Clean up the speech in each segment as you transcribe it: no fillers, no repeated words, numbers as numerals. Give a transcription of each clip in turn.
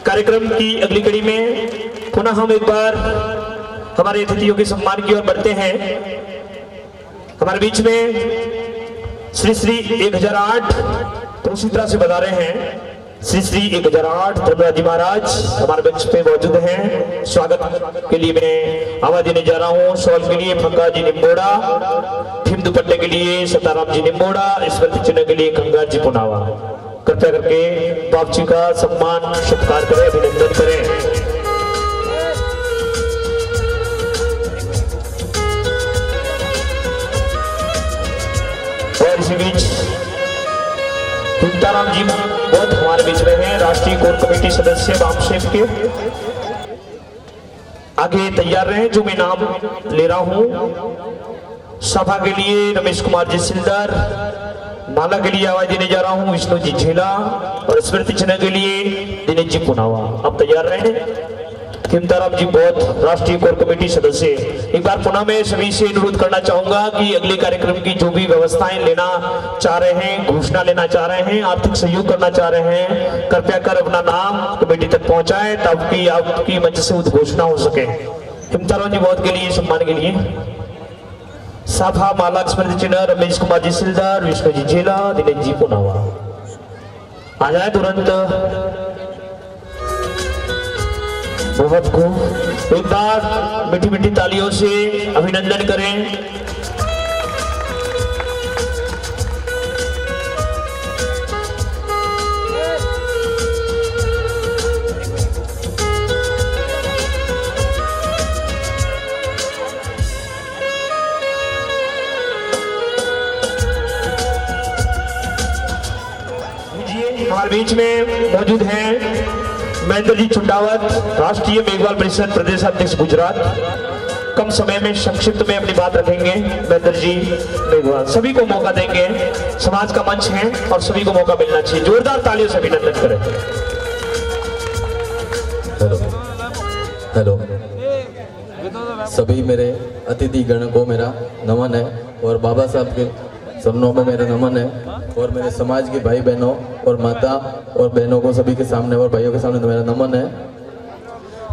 कार्यक्रम की अगली कड़ी में पुनः हम एक बार हमारे अतिथियों के सम्मान की ओर बढ़ते हैं। हमारे बीच में श्री श्री 1008 तो उसी तरह से बता रहे हैं श्री श्री 1008 धर्मराज जी महाराज हमारे मंच पे मौजूद हैं। स्वागत के लिए मैं आवाज देने जा रहा हूँ। शॉल के लिए फंगा जी निम्बोड़ा, थीम दुपट्टे के लिए सताराम जी निम्बोड़ा, स्मृति चिन्ह के लिए गंगा जी पुनावा। कृपया करके बाप जी का सम्मान सत्कार करें, अभिनंदन करें। और इसी बीच सीताराम जी बहुत हमारे बीच में हैं, राष्ट्रीय कोर कमेटी सदस्य वामशेप के। आगे तैयार रहे जो मैं नाम ले रहा हूं। सभा के लिए रमेश कुमार जी सिलदार, माला के लिए आवाज देने जा रहा हूं विष्णु जी झेला और स्मृति चिन्ह के लिए दिनेश जी पुनावा। अब तैयार रहे। सीताराम जी बहुत राष्ट्रीय कोर कमेटी सदस्य। एक बार पुनः मैं सभी से अनुरोध करना चाहूंगा कि अगले कार्यक्रम की जो भी व्यवस्थाएं लेना चाह रहे हैं, घोषणा लेना चाह रहे हैं, आर्थिक सहयोग करना चाह रहे हैं, कृपया कर अपना नाम कमेटी तक पहुंचाएं ताकि आपकी मंच से उद्घोषणा हो सके। सीताराम जी बहुत के लिए सम्मान के लिए सभा माला स्मृति चिन्ह रमेश कुमार जी सिलदार, विष्णु जी झेला, दिनेश जी पुनावा। आ जाए तुरंत। बहुत को एक बार मीठी मीठी तालियों से अभिनंदन करें। हमारे बीच में मौजूद हैं महेंद्र जी चुंडावत, राष्ट्रीय मेघवाल परिषद प्रदेश अध्यक्ष गुजरात। कम समय में संक्षिप्त में अपनी बात रखेंगे महेंद्र जी मेघवाल। सभी को मौका देंगे, समाज का मंच है और सभी को मौका मिलना चाहिए। जोरदार तालियों से अभिनंदन करें। हेलो हेलो, सभी मेरे अतिथि गण को मेरा नमन है और बाबा साहब के चरणों में मेरा नमन है और मेरे समाज के भाई बहनों और माता और बहनों को सभी के सामने और भाइयों के सामने तो मेरा नमन है।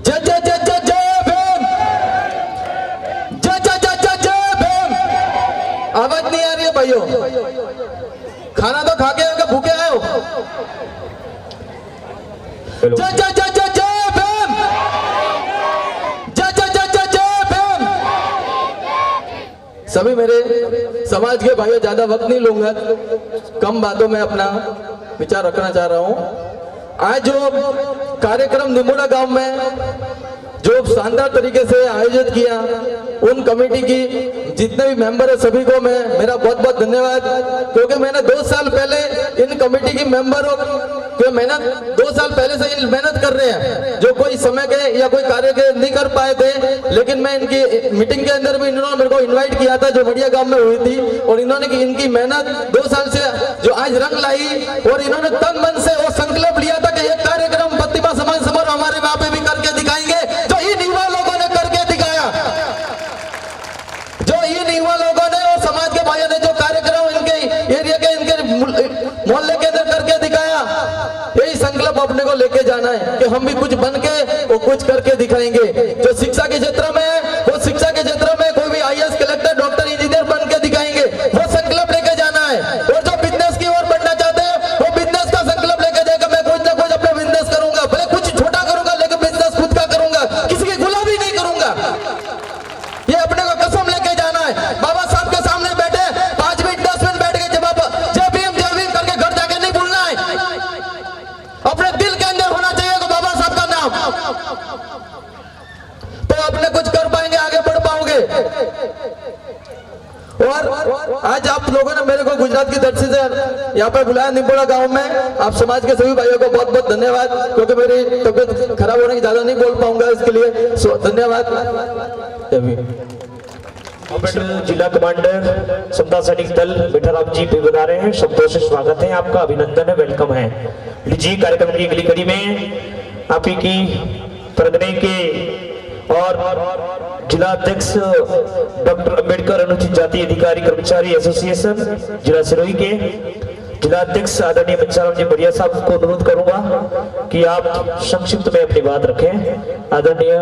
जय जय जय जय जय भीम, जय जय जय जय जय भीम। आवाज नहीं आ रही है भाइयों? खाना तो खा के आए हो, भूखे आए हो? जय जय जय जय जय भीम, जय जय जय जय जय भीम। सभी मेरे समाज के भाइयों, ज्यादा वक्त नहीं लूंगा, कम बातों में अपना विचार रखना चाह रहा हूं। आज जो कार्यक्रम निम्बोड़ा गांव में जो शानदार तरीके से आयोजित किया, उन कमेटी की जितने भी मेंबर है सभी को मैं मेरा बहुत बहुत धन्यवाद। क्योंकि मैंने 2 साल पहले इन कमेटी की मेंबरों के मेहनत 2 साल पहले से इन मेहनत कर रहे हैं, जो कोई समय के या कोई कार्य के नहीं कर पाए थे। लेकिन मैं इनकी मीटिंग के अंदर भी इन्होंने मेरे को इन्वाइट किया था जो बढ़िया गांव में हुई थी, और इन्होंने इनकी मेहनत 2 साल से जो आज रंग लाई, और इन्होंने तन मन से वो संकल्प लिया था कि एक कार्यक्रम प्रतिभा समाज समारोह हमारे वहां पे भी करके दिखाएंगे। जो इन युवा लोगों ने करके दिखाया, जो इन युवा लोगों ने और समाज के भाइयों ने जो कार्यक्रम इनके एरिया के इनके मोहल्ले के अंदर करके दिखाया, यही संकल्प अपने को लेके जाना है कि हम भी कुछ बन के और कुछ करके दिखाएंगे। जो शिक्षा के क्षेत्र में है, वो शिक्षा के क्षेत्र में कोई भी IAS कलेक्टर डॉक्टर इंजीनियर बन के दिखाएंगे, वो संकल्प लेके जाना है। और जो बिजनेस की ओर बढ़ना चाहते हैं, वो बिजनेस का संकल्प लेके जाएगा, मैं कुछ ना कुछ अपना बिजनेस करूंगा, भले कुछ छोटा करूंगा लेकिन बिजनेस खुद का करूंगा, किसी की गुलामी नहीं करूंगा। ये अपने को कसम लेके जाना है। बाबा साहब के सामने बैठे 5 मिनट 10 मिनट बैठ के जवाब जय भीम करके घर जाके नहीं बोलना है। अपने दिल के अंदर होना चाहिए तो बाबा साहब का नाम, तो अपने कुछ कर पाएंगे, आगे बढ़ पाओगे। और आज आप लोगों ने मेरे को गुजरात की धरती से यहाँ पे बुलाया निम्बोड़ा गांव में। आप समाज के सभी भाइयों को बहुत बहुत धन्यवाद, क्योंकि मेरी तबियत खराब होने की ज्यादा नहीं बोल पाऊंगा, इसके लिए धन्यवाद। जिला कमांडर समता सैनिक दल मिठाराम जी भी बता रहे हैं, शब्दों से स्वागत है आपका, अभिनंदन है, वेलकम है। लीजिए कार्यक्रम की अगली कड़ी में आप ही की परगने के और जिला अध्यक्ष डॉक्टर अंबेडकर अनुसूचित जाति अधिकारी कर्मचारी एसोसिएशन जिला सिरोही के जिलाध्यक्ष आदरणीय मंचाराम जी बढ़िया साहब को अनुरोध करूंगा कि आप संक्षिप्त में अपनी बात रखें। आदरणीय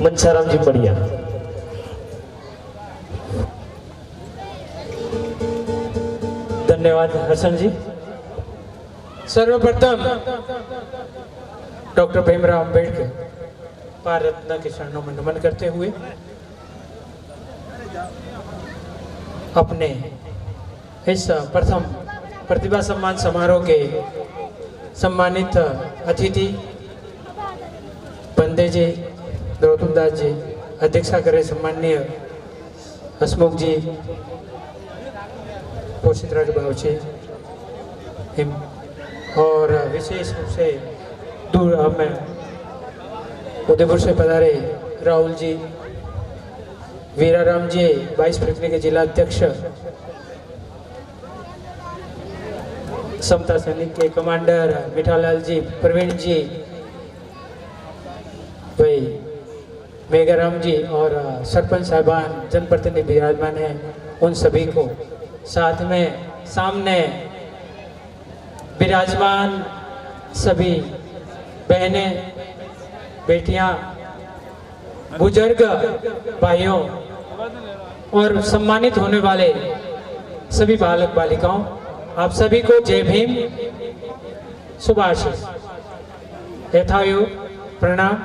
मंचाराम जी बढ़िया। धन्यवाद हसन जी। सर्वप्रथम डॉक्टर भीमराव अंबेडकर भारत रत्न के चरणों में नमन करते हुए अपने इस प्रथम प्रतिभा सम्मान समारोह के सम्मानित अतिथि बंदे जी, गौतम दास जी, अध्यक्षता करे सम्माननीय हसमुख जी, पोषित राजभाव जी, और विशेष रूप से दूर में उदयपुर से पधारे राहुल जी, वीराराम जी, 22 फरवरी के जिला अध्यक्ष, समता सैनिक के कमांडर मिठालाल जी, प्रवीण जी, भाई मेघाराम जी और सरपंच साहबान, जनप्रतिनिधि विराजमान हैं, उन सभी को, साथ में सामने विराजमान सभी बहनें, बेटियां, बुजुर्ग भाइयों और सम्मानित होने वाले सभी बालक बालिकाओं, आप सभी को जय भीम, शुभाशीष, यथायोग प्रणाम।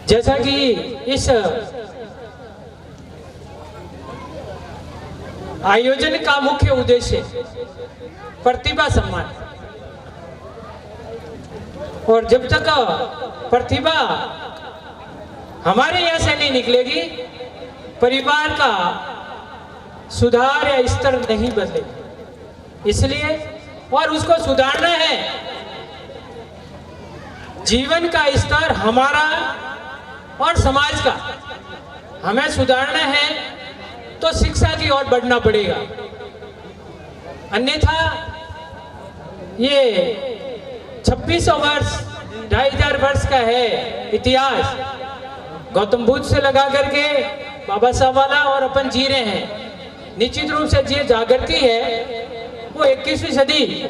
जैसा कि इस आयोजन का मुख्य उद्देश्य प्रतिभा सम्मान, और जब तक प्रतिभा हमारे यहाँ से नहीं निकलेगी, परिवार का सुधार या स्तर नहीं बदलेगा। इसलिए और उसको सुधारना है, जीवन का स्तर हमारा और समाज का हमें सुधारना है तो शिक्षा की ओर बढ़ना पड़ेगा। अन्यथा ये 2600 वर्ष 2500 वर्ष का है इतिहास, गौतम बुद्ध से लगा करके बाबा साहब वाला और अपन जी रहे हैं। निश्चित रूप से ये जागृति है वो 21वीं सदी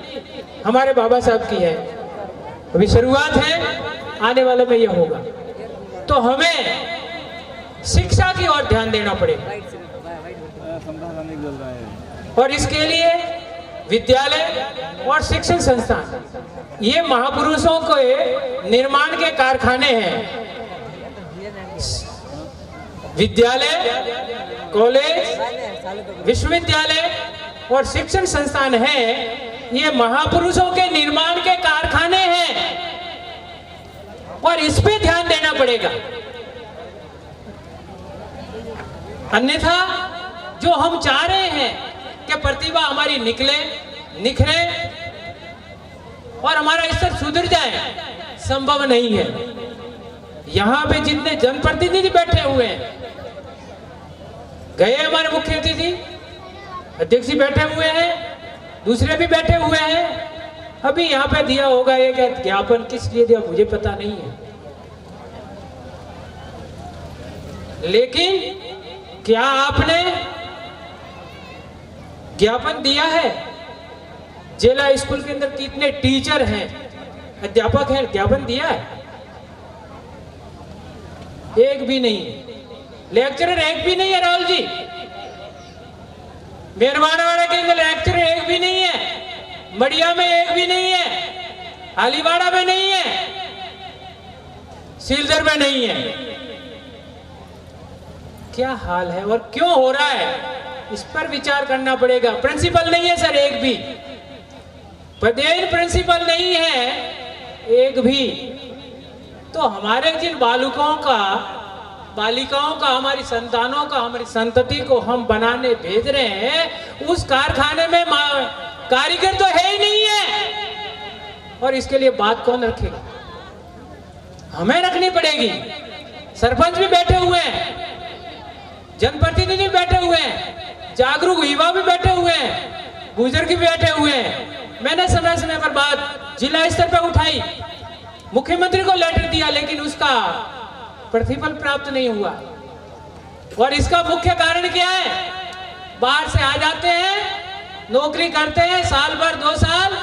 हमारे बाबा साहब की है, अभी शुरुआत है, आने वाले में ये होगा। तो हमें शिक्षा की ओर ध्यान देना पड़ेगा और इसके लिए विद्यालय और शिक्षण संस्थान ये महापुरुषों के निर्माण के कारखाने हैं। विद्यालय, कॉलेज, विश्वविद्यालय और शिक्षण संस्थान है, ये महापुरुषों के निर्माण के कारखाने हैं और इस पे ध्यान देना पड़ेगा। अन्यथा जो हम चाह रहे हैं कि प्रतिभा हमारी निकले, निखरे और हमारा स्तर सुधर जाए, संभव नहीं है। यहाँ पे जितने जनप्रतिनिधि बैठे हुए हैं, गए हमारे मुख्य अतिथि, अध्यक्ष जी बैठे हुए हैं, दूसरे भी बैठे हुए हैं। अभी यहाँ पे दिया होगा एक ज्ञापन, किस लिए दिया मुझे पता नहीं है, लेकिन क्या आपने ज्ञापन दिया है? जिला स्कूल के अंदर कितने टीचर हैं, अध्यापक हैं, ज्ञापन दिया है? एक भी नहीं। लेक्चरर एक भी नहीं है राहुल जी, मेरवाड़ा के अंदर लेक्चरर एक भी नहीं है, मड़िया में एक भी नहीं है, अलीवाड़ा में नहीं है, सीलदर में नहीं है। क्या हाल है और क्यों हो रहा है, इस पर विचार करना पड़ेगा। प्रिंसिपल नहीं है सर एक भी, पदेन प्रिंसिपल नहीं है एक भी। तो हमारे जिन बालकों का, बालिकाओं का, हमारी संतानों का, हमारी संतति को हम बनाने भेज रहे हैं, उस कारखाने में कारीगर तो है ही नहीं है, और इसके लिए बात कौन रखेगा? हमें रखनी पड़ेगी। सरपंच भी बैठे हुए हैं, जनप्रतिनिधि बैठे हुए हैं, जागरूक युवा भी बैठे हुए हैं, बुजुर्ग भी बैठे हुए हैं। मैंने समय समय पर बात जिला स्तर पर उठाई, मुख्यमंत्री को लेटर दिया, लेकिन उसका प्रतिफल प्राप्त नहीं हुआ। और इसका मुख्य कारण क्या है? बाहर से आ जाते हैं, नौकरी करते हैं, साल भर 2 साल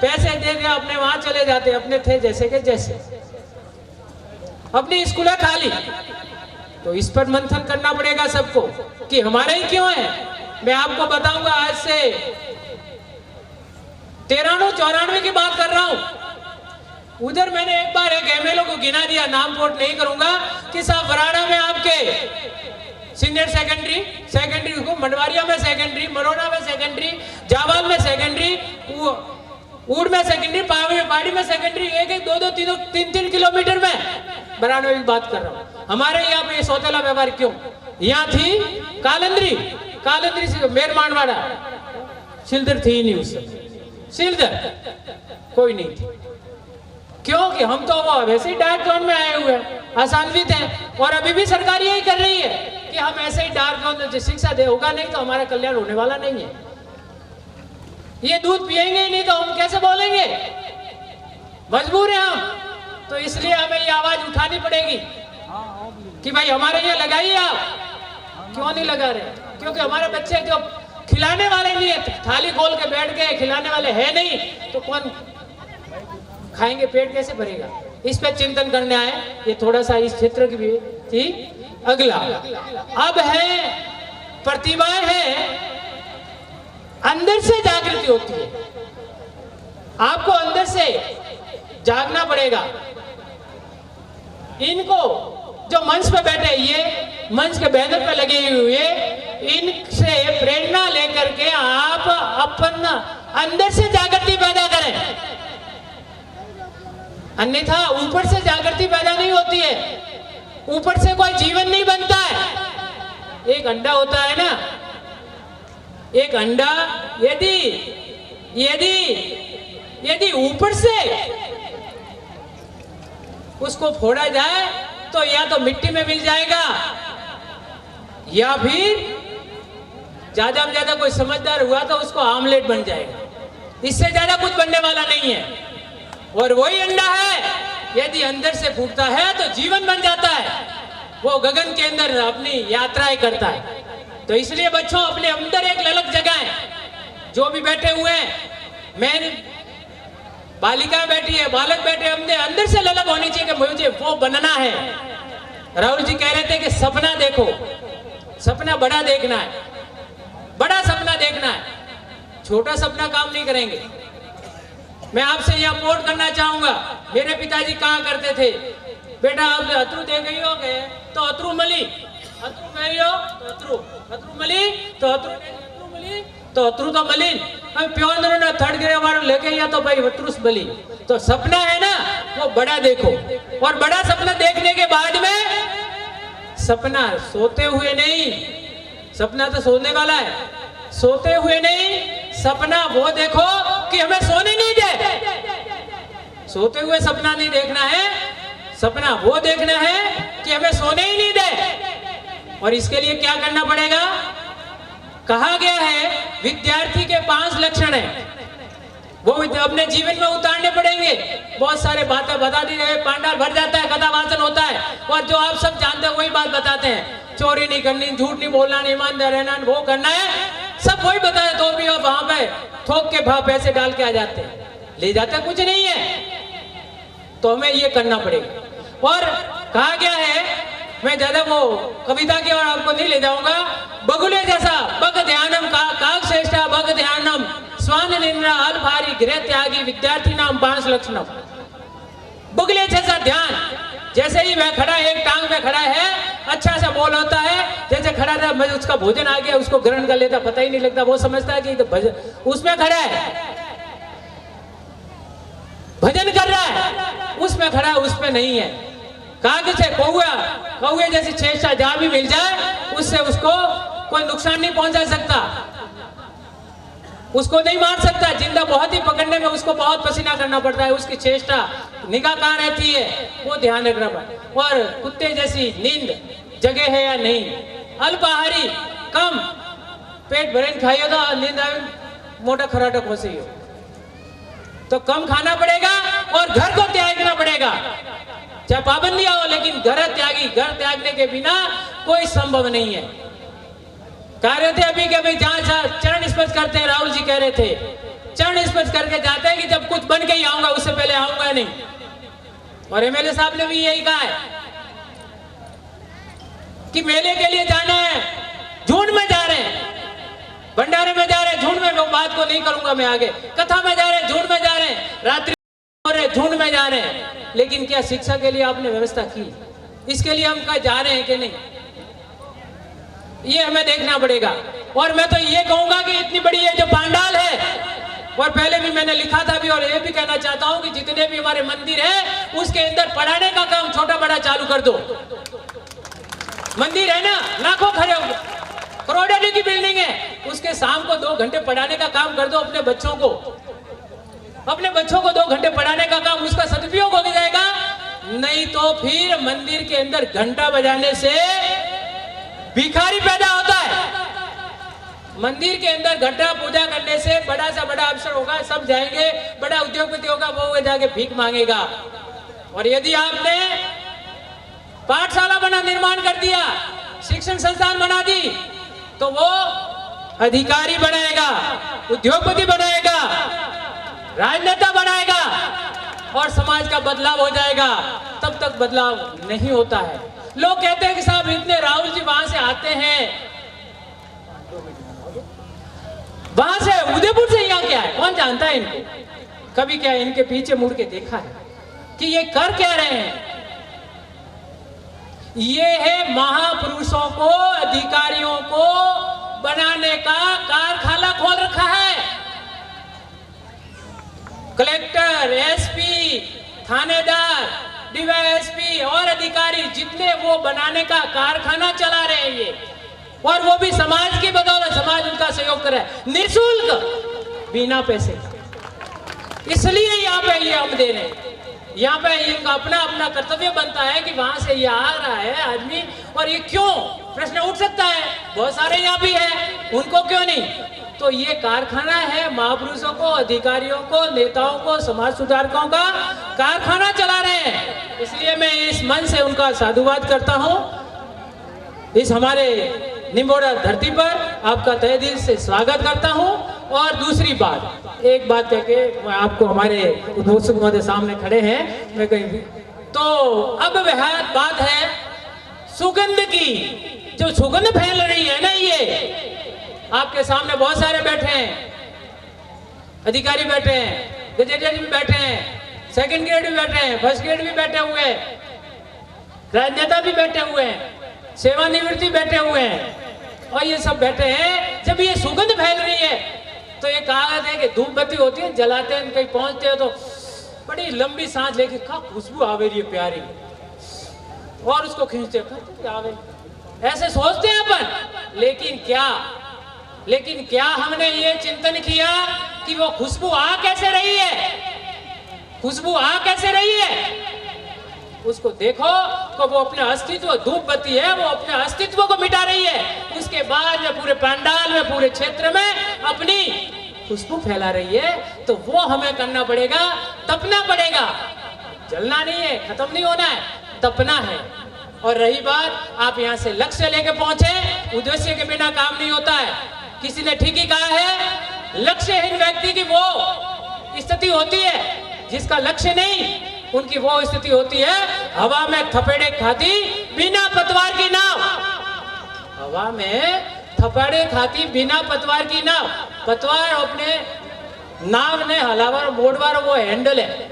पैसे दे के अपने वहां चले जाते हैं, अपने थे जैसे के जैसे, अपनी स्कूलें खाली। तो इस पर मंथन करना पड़ेगा सबको कि हमारे ही क्यों है। मैं आपको बताऊंगा, आज से 93-94 की बात कर रहा हूं। उधर मैंने एक बार एक एमएलए को गिना दिया, नाम कोट नहीं करूंगा, कि साहब वराड़ा में आपके सीनियर सेकेंडरी को, मंडवारिया में सेकेंडरी, मरोड़ा में सेकेंडरी, जावाल में सेकेंडरी, ऊड़ में सेकेंडरी, पहाड़ी में सेकेंडरी, 1-1, 2-2, 3-3 किलोमीटर में बराड़ा में बात कर रहा हूं। हमारे यहाँ पे सौतेला व्यवहार क्यों? यहाँ थी कालंद्री से मेरमानवाड़ा, सिलदर थी नहीं उस समय, सिलदर कोई नहीं थी। क्योंकि हम तो वो वैसे ही डार्क जोन में आए हुए हैं, आसान्वित हैं, और अभी भी सरकार यही कर रही है कि हम ऐसे ही डार्क जोन में शिक्षा दे, होगा नहीं तो हमारा कल्याण होने वाला नहीं है। ये दूध पिएंगे ही नहीं तो हम कैसे बोलेंगे? मजबूर हैं हम। तो इसलिए हमें ये आवाज उठानी पड़ेगी कि भाई हमारे ये लगाइए आप। क्यों नहीं लगा रहे? क्योंकि हमारे बच्चे जो खिलाने वाले नहीं है, थाली खोल के बैठ गए, खिलाने वाले है नहीं, तो कौन खाएंगे? पेट कैसे भरेगा? इस पे चिंतन करने आए। ये थोड़ा सा इस क्षेत्र की भी थी। अगला अब है प्रतिभाएं हैं, अंदर से जागृति होती है। आपको अंदर से जागना पड़ेगा। इनको जो मंच पे बैठे, ये मंच के बैनर पे लगे हुए, इनसे प्रेरणा लेकर के आप अपना अंदर से जागृति पैदा करें। अन्यथा ऊपर से जागृति पैदा नहीं होती है, ऊपर से कोई जीवन नहीं बनता है। एक अंडा होता है ना, एक अंडा यदि ऊपर से उसको फोड़ा जाए तो या तो मिट्टी में मिल जाएगा, या फिर ज्यादा में ज्यादा कोई समझदार हुआ तो उसको आमलेट बन जाएगा। इससे ज्यादा कुछ बनने वाला नहीं है। और वही अंडा है, यदि अंदर से फूटता है तो जीवन बन जाता है, वो गगन के अंदर अपनी यात्राएं करता है। तो इसलिए बच्चों, अपने अंदर एक ललक जगाएं। जो भी बैठे हुए हैं, मैं बालिकाएं बैठी है, बालक बैठे, हमने अंदर से ललक होनी चाहिए कि मुझे वो बनना है। राहुल जी कह रहे थे कि सपना देखो, सपना बड़ा देखना है, बड़ा सपना देखना है, छोटा सपना काम नहीं करेंगे। मैं आपसे यहाँ पोर्ट करना चाहूंगा। मेरे पिताजी कहा करते थे, बेटा आप अतरू दे गई हो गए तो अतरू मली, अतरू गई हो तो अतरू मली, तो अतरू मली तो अतरू तो मलिन, हम प्योर ने थर्ड ग्रेड वालों लेके या तो भाई अतरूस बली। तो सपना है ना, वो बड़ा देखो। और बड़ा सपना देखने के बाद में सपना सोते हुए नहीं, सपना तो सोने वाला है, सोते हुए नहीं, सपना वो देखो कि हमें सोने नहीं दे। सोते हुए सपना नहीं देखना है, सपना वो देखना है कि हमें सोने ही नहीं दे। और इसके लिए क्या करना पड़ेगा? कहा गया है विद्यार्थी के 5 लक्षण हैं, वो अपने जीवन में उतारने पड़ेंगे। बहुत सारे बातें बता दी गई, पांडाल भर जाता है, कथा वाचन होता है, और जो आप सब जानते हैं वही बात बताते हैं। चोरी नहीं करनी, झूठ नहीं बोलना, ईमानदार रहना, वो करना है, सब वही बताए। तो भी आप वहां पे थोक के भाव पैसे डाल के आ जाते हैं, ले जाते कुछ नहीं है। तो हमें ये करना पड़ेगा। और कहा गया है, मैं ज्यादा वो कविता की ओर आपको नहीं ले जाऊंगा, बगुले जैसा बग ध्यानम काक श्रेष्ठा बग ध्यानम स्वान निंद्रा अल भारी गृह त्यागी विद्यार्थी नाम 5 लक्षणम। बगुले जैसा ध्यान, जैसे ही वह खड़ा है, एक टांग में खड़ा है, अच्छा सा बोल होता है, जैसे खड़ा था, उसका भोजन आ गया, उसको ग्रहण कर लेता, पता ही नहीं लगता, वो समझता है कि तो उसमें खड़ा है, भजन कर रहा है, उसमें खड़ा है, उसमें नहीं है। काग से कौवे जैसी चेष्टा जहां भी मिल जाए, उससे उसको कोई नुकसान नहीं पहुंचा सकता, उसको नहीं मार सकता। जिंदा बहुत ही पकड़ने में उसको बहुत पसीना करना पड़ता है, उसकी चेष्टा निगाह कहाँ रहती है, वो ध्यान रखना पड़ता। और कुत्ते जैसी नींद जगह है या नहीं, अल्पाहारी, कम पेट भरे खाइए तो नींद आए, मोटा खराटक हो सही हो तो कम खाना पड़ेगा, और घर को त्यागना पड़ेगा। चाहे पाबंदियां हो, लेकिन घर त्यागने के बिना कोई संभव नहीं है। कह रहे थे अभी कि भाई जहां चरण स्पर्श करते हैं, राहुल जी कह रहे थे चरण स्पर्श करके जाते हैं कि जब कुछ बन के ही आऊंगा, उससे पहले आऊंगा नहीं। और एमएलए साहब ने भी यही कहा है कि मेले के लिए जाना है, झुंड में जा रहे हैं, भंडारे में जा रहे हैं झुंड में, वो बात को नहीं करूंगा मैं आगे, कथा में जा रहे हैं झुंड में जा रहे हैं, रात्रि हो रहे झुंड में जा रहे हैं, लेकिन क्या शिक्षा के लिए आपने व्यवस्था की? इसके लिए हम कहा जा रहे हैं कि नहीं, ये हमें देखना पड़ेगा। और मैं तो ये कहूंगा कि इतनी बड़ी ये जो पांडाल है, और पहले भी मैंने लिखा था भी, और ये भी कहना चाहता हूं कि जितने भी हमारे मंदिर है उसके अंदर पढ़ाने का काम छोटा बड़ा चालू कर दो। मंदिर है ना, लाखों खड़े करोड़ों की बिल्डिंग है, उसके शाम को 2 घंटे पढ़ाने का काम कर दो अपने बच्चों को, अपने बच्चों को 2 घंटे पढ़ाने का काम, उसका सदुपयोग हो जाएगा। नहीं तो फिर मंदिर के अंदर घंटा बजाने से भिखारी पैदा होता है। मंदिर के अंदर घंटा पूजा करने से बड़ा सा बड़ा अवसर होगा, सब जाएंगे, बड़ा उद्योगपति होगा, वो जाके भीख मांगेगा। और यदि आपने पाठशाला बना निर्माण कर दिया, शिक्षण संस्थान बना दी, तो वो अधिकारी बनाएगा, उद्योगपति बनाएगा, राजनेता बनाएगा और समाज का बदलाव हो जाएगा। तब तक बदलाव नहीं होता है। लोग कहते हैं कि साहब इतने राहुल जी वहां से आते हैं, वहां से उदयपुर से यहाँ क्या है, कौन जानता है इनको? कभी क्या इनके पीछे मुड़ के देखा है कि ये कर क्या रहे हैं? ये है महापुरुषों को, अधिकारियों को बनाने का कारखाना खोल रखा है। कलेक्टर, एसपी, थानेदार, डीवाईएसपी और अधिकारी जितने वो बनाने का कारखाना चला रहे हैं ये, और वो भी समाज की बदौलत, समाज उनका सहयोग कर रहा है निःशुल्क, बिना पैसे। इसलिए यहाँ पे ये हम दे रहे हैं। यहाँ पे इनका अपना अपना कर्तव्य बनता है कि वहां से ये आ रहा है आदमी, और ये क्यों, प्रश्न उठ सकता है, बहुत सारे यहाँ भी है, उनको क्यों नहीं? तो ये कारखाना है महापुरुषों को, अधिकारियों को, नेताओं को, समाज सुधारकों का कारखाना चला रहे हैं। इसलिए मैं इस मन से उनका साधुवाद करता हूँ। इस हमारे निम्बोड़ा धरती पर आपका तहे दिल से स्वागत करता हूँ। और दूसरी बात, एक बात कह के मैं आपको, हमारे उद्घोषक महोदय सामने खड़े हैं, मैं कहीं तो अब वह बात है सुगंध की, जो सुगंध फैल रही है ना, ये आपके सामने बहुत सारे बैठे हैं, अधिकारी बैठे हैं, गजेटियर भी बैठे हैं, सेकंड ग्रेड भी बैठे हैं, फर्स्ट ग्रेड भी बैठे हुए हैं, राजनेता भी बैठे हुए हैं, सेवानिवृत्ति बैठे हुए हैं, और ये सब बैठे हैं। जब ये सुगंध फैल रही है तो ये कहावत है कि धूप बत्ती होती है, जलाते हैं, कहीं पहुंचते हैं तो बड़ी लंबी सांस लेके खा खुशबू आवे रही है प्यारी, और उसको खींचते आवे, ऐसे सोचते हैं अपन। लेकिन क्या हमने ये चिंतन किया कि वो खुशबू आ कैसे रही है, खुशबू आ कैसे रही है? उसको देखो तो वो अपने अस्तित्व, धूप बत्ती है, वो अपने अस्तित्व को मिटा रही है, उसके बाद में पूरे पंडाल में, पूरे क्षेत्र में अपनी खुशबू फैला रही है। तो वो हमें करना पड़ेगा, तपना पड़ेगा, जलना नहीं है, खत्म नहीं होना है, तपना है। और रही बात, आप यहाँ से लक्ष्य लेके पहुंचे, उद्देश्य के बिना काम नहीं होता है। किसी ने ठीक ही कहा है, लक्ष्यहीन व्यक्ति की वो स्थिति होती है जिसका लक्ष्य नहीं, उनकी वो स्थिति होती है हवा में थपेड़े खाती बिना पतवार की नाव, हवा में थपेड़े खाती बिना पतवार की नाव। पतवार अपने नाव ने हलावार मोड़वार वो हैंडल है,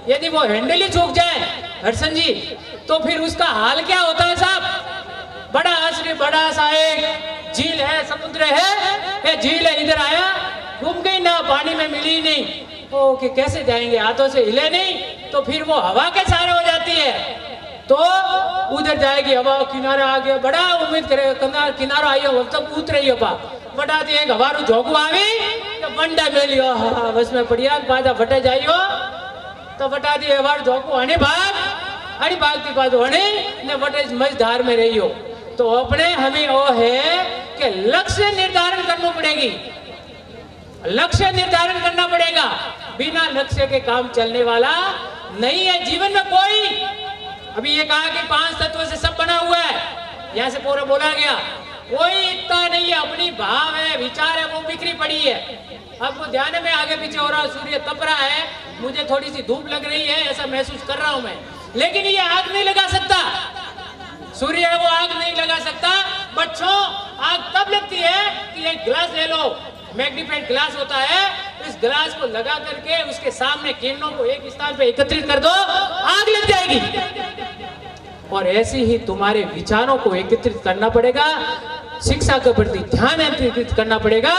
यदि वो हैंडल ही चूक जाए हरसन जी, तो फिर उसका हाल क्या होता है साहब? बड़ा सा एक झील है, समुद्र है, ये झील है, इधर आया घूम गई ना, पानी में मिली नहीं, ओ कि कैसे जाएंगे, हाथों से हिले नहीं, तो फिर वो हवा के सहारे हो जाती है, तो उधर जाएगी हवा, किनारा आ गया, बड़ा उम्मीद करे किनारा आई हो तब उतरे ही पा बड़ा दी एक हवारू झोंकू आवी तो बंडा मेलियो, हाँ बस में पड़िया बाजा फटे जाइयो, तो बटा दी हवारू झोंकू हनी भागती बाजू हनी ने बटे मझधार में रही हो। तो अपने हमें वो है कि लक्ष्य निर्धारण करना पड़ेगी, लक्ष्य निर्धारण करना पड़ेगा, बिना लक्ष्य के काम चलने वाला नहीं है जीवन में कोई। अभी ये कहा कि 5 तत्वों से सब बना हुआ है, यहाँ से पूरा बोला गया, कोई इतना नहीं है, अपनी भाव है, विचार है, वो बिखरी पड़ी है। आपको ध्यान है मैं आगे पीछे हो रहा हूँ, सूर्य तप रहा है, मुझे थोड़ी सी धूप लग रही है, ऐसा महसूस कर रहा हूं मैं, लेकिन ये आग नहीं लगा सकता। सूर्य है वो आग नहीं लगा सकता। बच्चों, आग तब लगती है कि एक गिलास ले लो, मैग्नीफाइड ग्लास होता है, इस ग्लास को लगा करके उसके सामने किरणों को एक स्थान पे एकत्रित कर दो, आग लग जाएगी। और ऐसे ही तुम्हारे विचारों को एकत्रित करना पड़ेगा, शिक्षा के प्रति ध्यान केंद्रित करना पड़ेगा।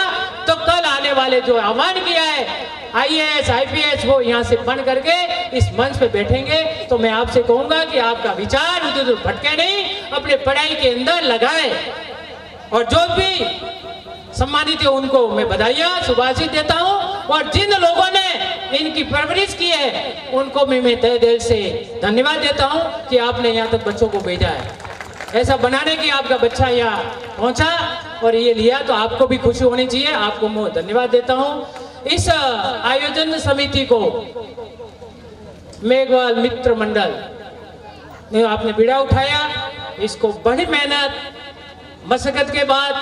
तो कल आने वाले जो आह्वान किया है आईएएस आईपीएस, वो यहाँ से बन करके इस मंच पे बैठेंगे, तो मैं आपसे कहूंगा कि आपका विचार उधर उधर भटके नहीं, अपने पढ़ाई के अंदर लगाए। और जो भी सम्मानित है उनको मैं बधाइयाँ शुभाशीष देता हूँ, और जिन लोगों ने इनकी परवरिश की है उनको भी मैं तहे दिल से धन्यवाद देता हूँ कि आपने यहाँ तक बच्चों को भेजा है। ऐसा बनाने की आपका बच्चा यहाँ पहुंचा और ये लिया, तो आपको भी खुशी होनी चाहिए। आपको मैं धन्यवाद देता हूँ। इस आयोजन समिति को मेघवाल मित्र मंडल ने आपने बीड़ा उठाया, इसको बड़ी मेहनत मशक्कत के बाद,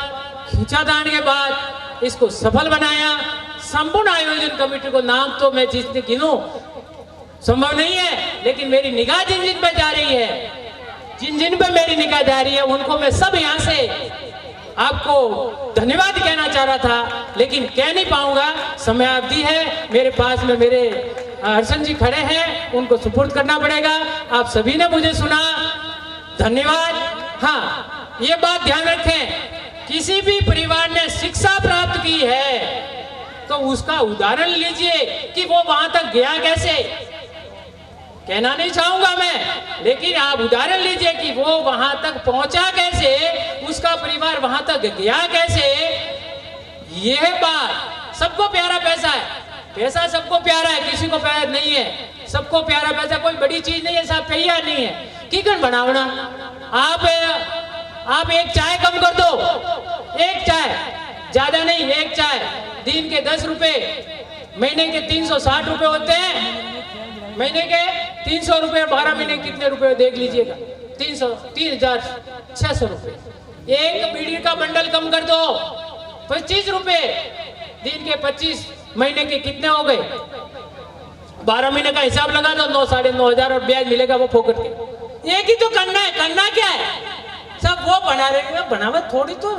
खींचातान के बाद इसको सफल बनाया। संपूर्ण आयोजन कमेटी को नाम तो मैं जितने गिनूं संभव नहीं है, लेकिन मेरी निगाह जिन जिन पे जा रही है, जिन जिन पे मेरी निगाह जा रही है, उनको मैं सब यहाँ से आपको धन्यवाद कहना चाह रहा था, लेकिन कह नहीं पाऊंगा, समय अवधि है। मेरे पास में मेरे हर्षन जी खड़े हैं, उनको सुपुर्द करना पड़ेगा। आप सभी ने मुझे सुना, धन्यवाद। हाँ, ये बात ध्यान रखें, किसी भी परिवार ने शिक्षा प्राप्त की है तो उसका उदाहरण लीजिए कि वो वहां तक गया कैसे। कहना नहीं चाहूंगा मैं, लेकिन आप उदाहरण लीजिए कि वो वहां तक पहुंचा कैसे, उसका परिवार वहां तक गया कैसे। यह बात, सबको प्यारा पैसा है, पैसा सबको प्यारा है, किसी को प्यारा नहीं है, सबको प्यारा पैसा कोई बड़ी चीज नहीं है, सब पहिया नहीं है। किकन बनावना, आप एक चाय कम कर दो, एक चाय, ज्यादा नहीं, एक चाय, दिन के 10 रुपए, महीने के 360 रुपए होते हैं, महीने के 300 रुपए, 12 महीने कितने रुपए देख लीजिएगा, 3,600 रुपए। एक बीड़ी का बंडल कम कर दो, 25 रुपए, दिन के 25, महीने के कितने हो गए, 12 महीने का हिसाब लगा दो, 9 साढ़े 9 हजार, और ब्याज मिलेगा वो फोकट के। एक ही तो करना है, करना क्या है, सब वो बना रहे हैं, बनावट थोड़ी तो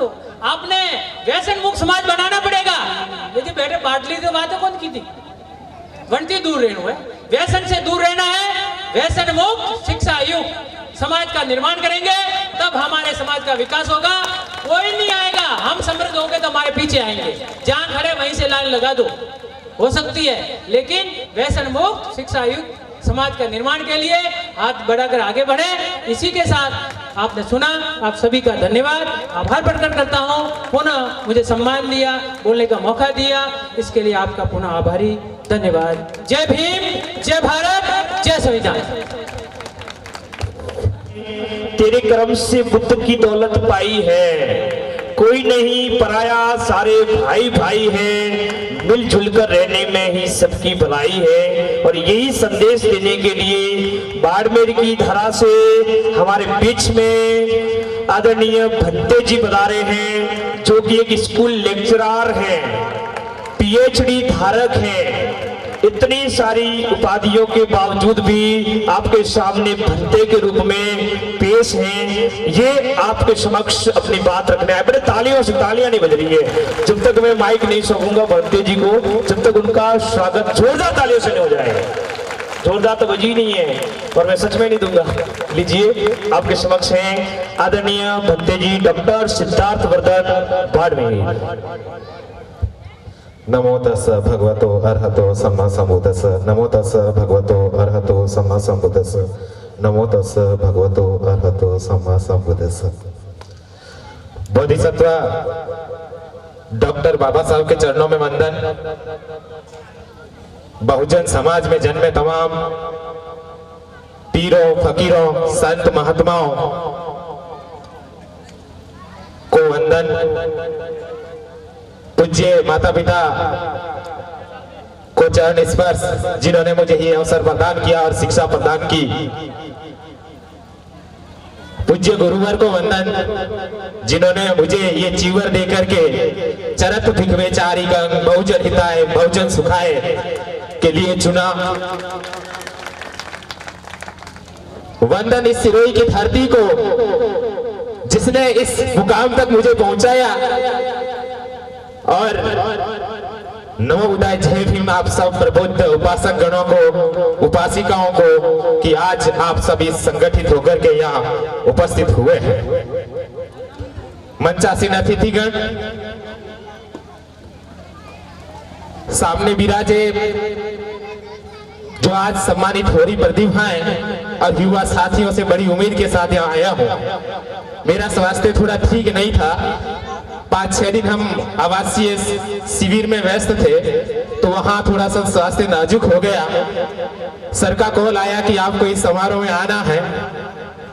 आपने व्यसन मुक्त समाज बनाना पड़ेगा। लेकिन बेटे बाटली तो बातें कौन की थी, वंटी दूर रहना है, व्यसन से दूर रहना है, व्यसन मुक्त शिक्षा युक्त समाज का निर्माण करेंगे, तब हमारे समाज का विकास होगा। कोई नहीं आएगा, हम समृद्ध होंगे तो हमारे पीछे आएंगे, जहां खड़े वहीं से लाइन लगा दो, हो सकती है, लेकिन व्यसन मुक्त शिक्षा युक्त समाज का निर्माण के लिए हाथ बढ़ाकर आगे बढ़े। इसी के साथ आपने सुना, आप सभी का धन्यवाद, आभार प्रकट करता हूँ। पुनः मुझे सम्मान दिया, बोलने का मौका दिया, इसके लिए आपका पुनः आभारी, धन्यवाद। जय भीम, जय भारत, जय संविधान। तेरे कर्म से बुद्ध की दौलत पाई है, कोई नहीं पराया, सारे भाई भाई हैं, मिलजुल कर रहने में ही सबकी भलाई है। और यही संदेश देने के लिए बाड़मेर की धरा से हमारे बीच में आदरणीय भंते जी पधारे हैं, जो कि एक स्कूल लेक्चरर हैं, पीएचडी धारक हैं। इतनी सारी उपाधियों के बावजूद भी आपके सामने भंते के रूप में पेश हैं। ये आपके समक्ष अपनी बात रखने आए। बड़े तालियों से, तालियां नहीं बज रही है, जब तक मैं माइक नहीं सौंपूंगा भंते जी को, जब तक उनका स्वागत जोरदार तालियों से नहीं हो जाए। जोरदार तो बजी नहीं है, और मैं सच में नहीं दूंगा। लीजिए, आपके समक्ष हैं आदरणीय भंते जी, डॉक्टर सिद्धार्थ वर्धन बाड़मेर। नमो तस् भगवतो अरहतो सम्मा सम्बुद्धस्स। नमो तस् भगवतो अरहतो सम्मा सम्बुद्धस्स। नमो तस् भगवतो अरहतो सम्मा सम्बुद्धस्स। बोधिसत्व डॉक्टर बाबा साहब के चरणों में वंदन। बहुजन समाज में जन्मे तमाम पीरों, फकीरों, संत महात्माओं को वंदन। पूज्य माता पिता को चरण स्पर्श, जिन्होंने मुझे ये अवसर प्रदान किया और शिक्षा प्रदान की। पूज्य गुरुवर को वंदन, जिन्होंने मुझे ये चीवर दे करके चरत भिगवे चारी गंग बहुजन हिताय बहुजन सुखाय के लिए चुना। वंदन इस सिरोही की धरती को, जिसने इस मुकाम तक मुझे पहुंचाया। और नमो बुद्धाय जय भीम आप सब प्रबुद्ध उपासक गणों को, उपासिकाओं को, कि आज आप सभी संगठित होकर के यहाँ उपस्थित हुए हैं। मंचासीन अतिथिगण, सामने विराजे जो आज सम्मानित हो रही प्रतिभाएं और युवा साथियों से बड़ी उम्मीद के साथ यहाँ आया हूँ। मेरा स्वास्थ्य थोड़ा ठीक नहीं था, 5-6 दिन हम आवासीय शिविर में व्यस्त थे, तो वहां थोड़ा सा स्वास्थ्य नाजुक हो गया। सर का कॉल आया कि आपको इस समारोह में आना है,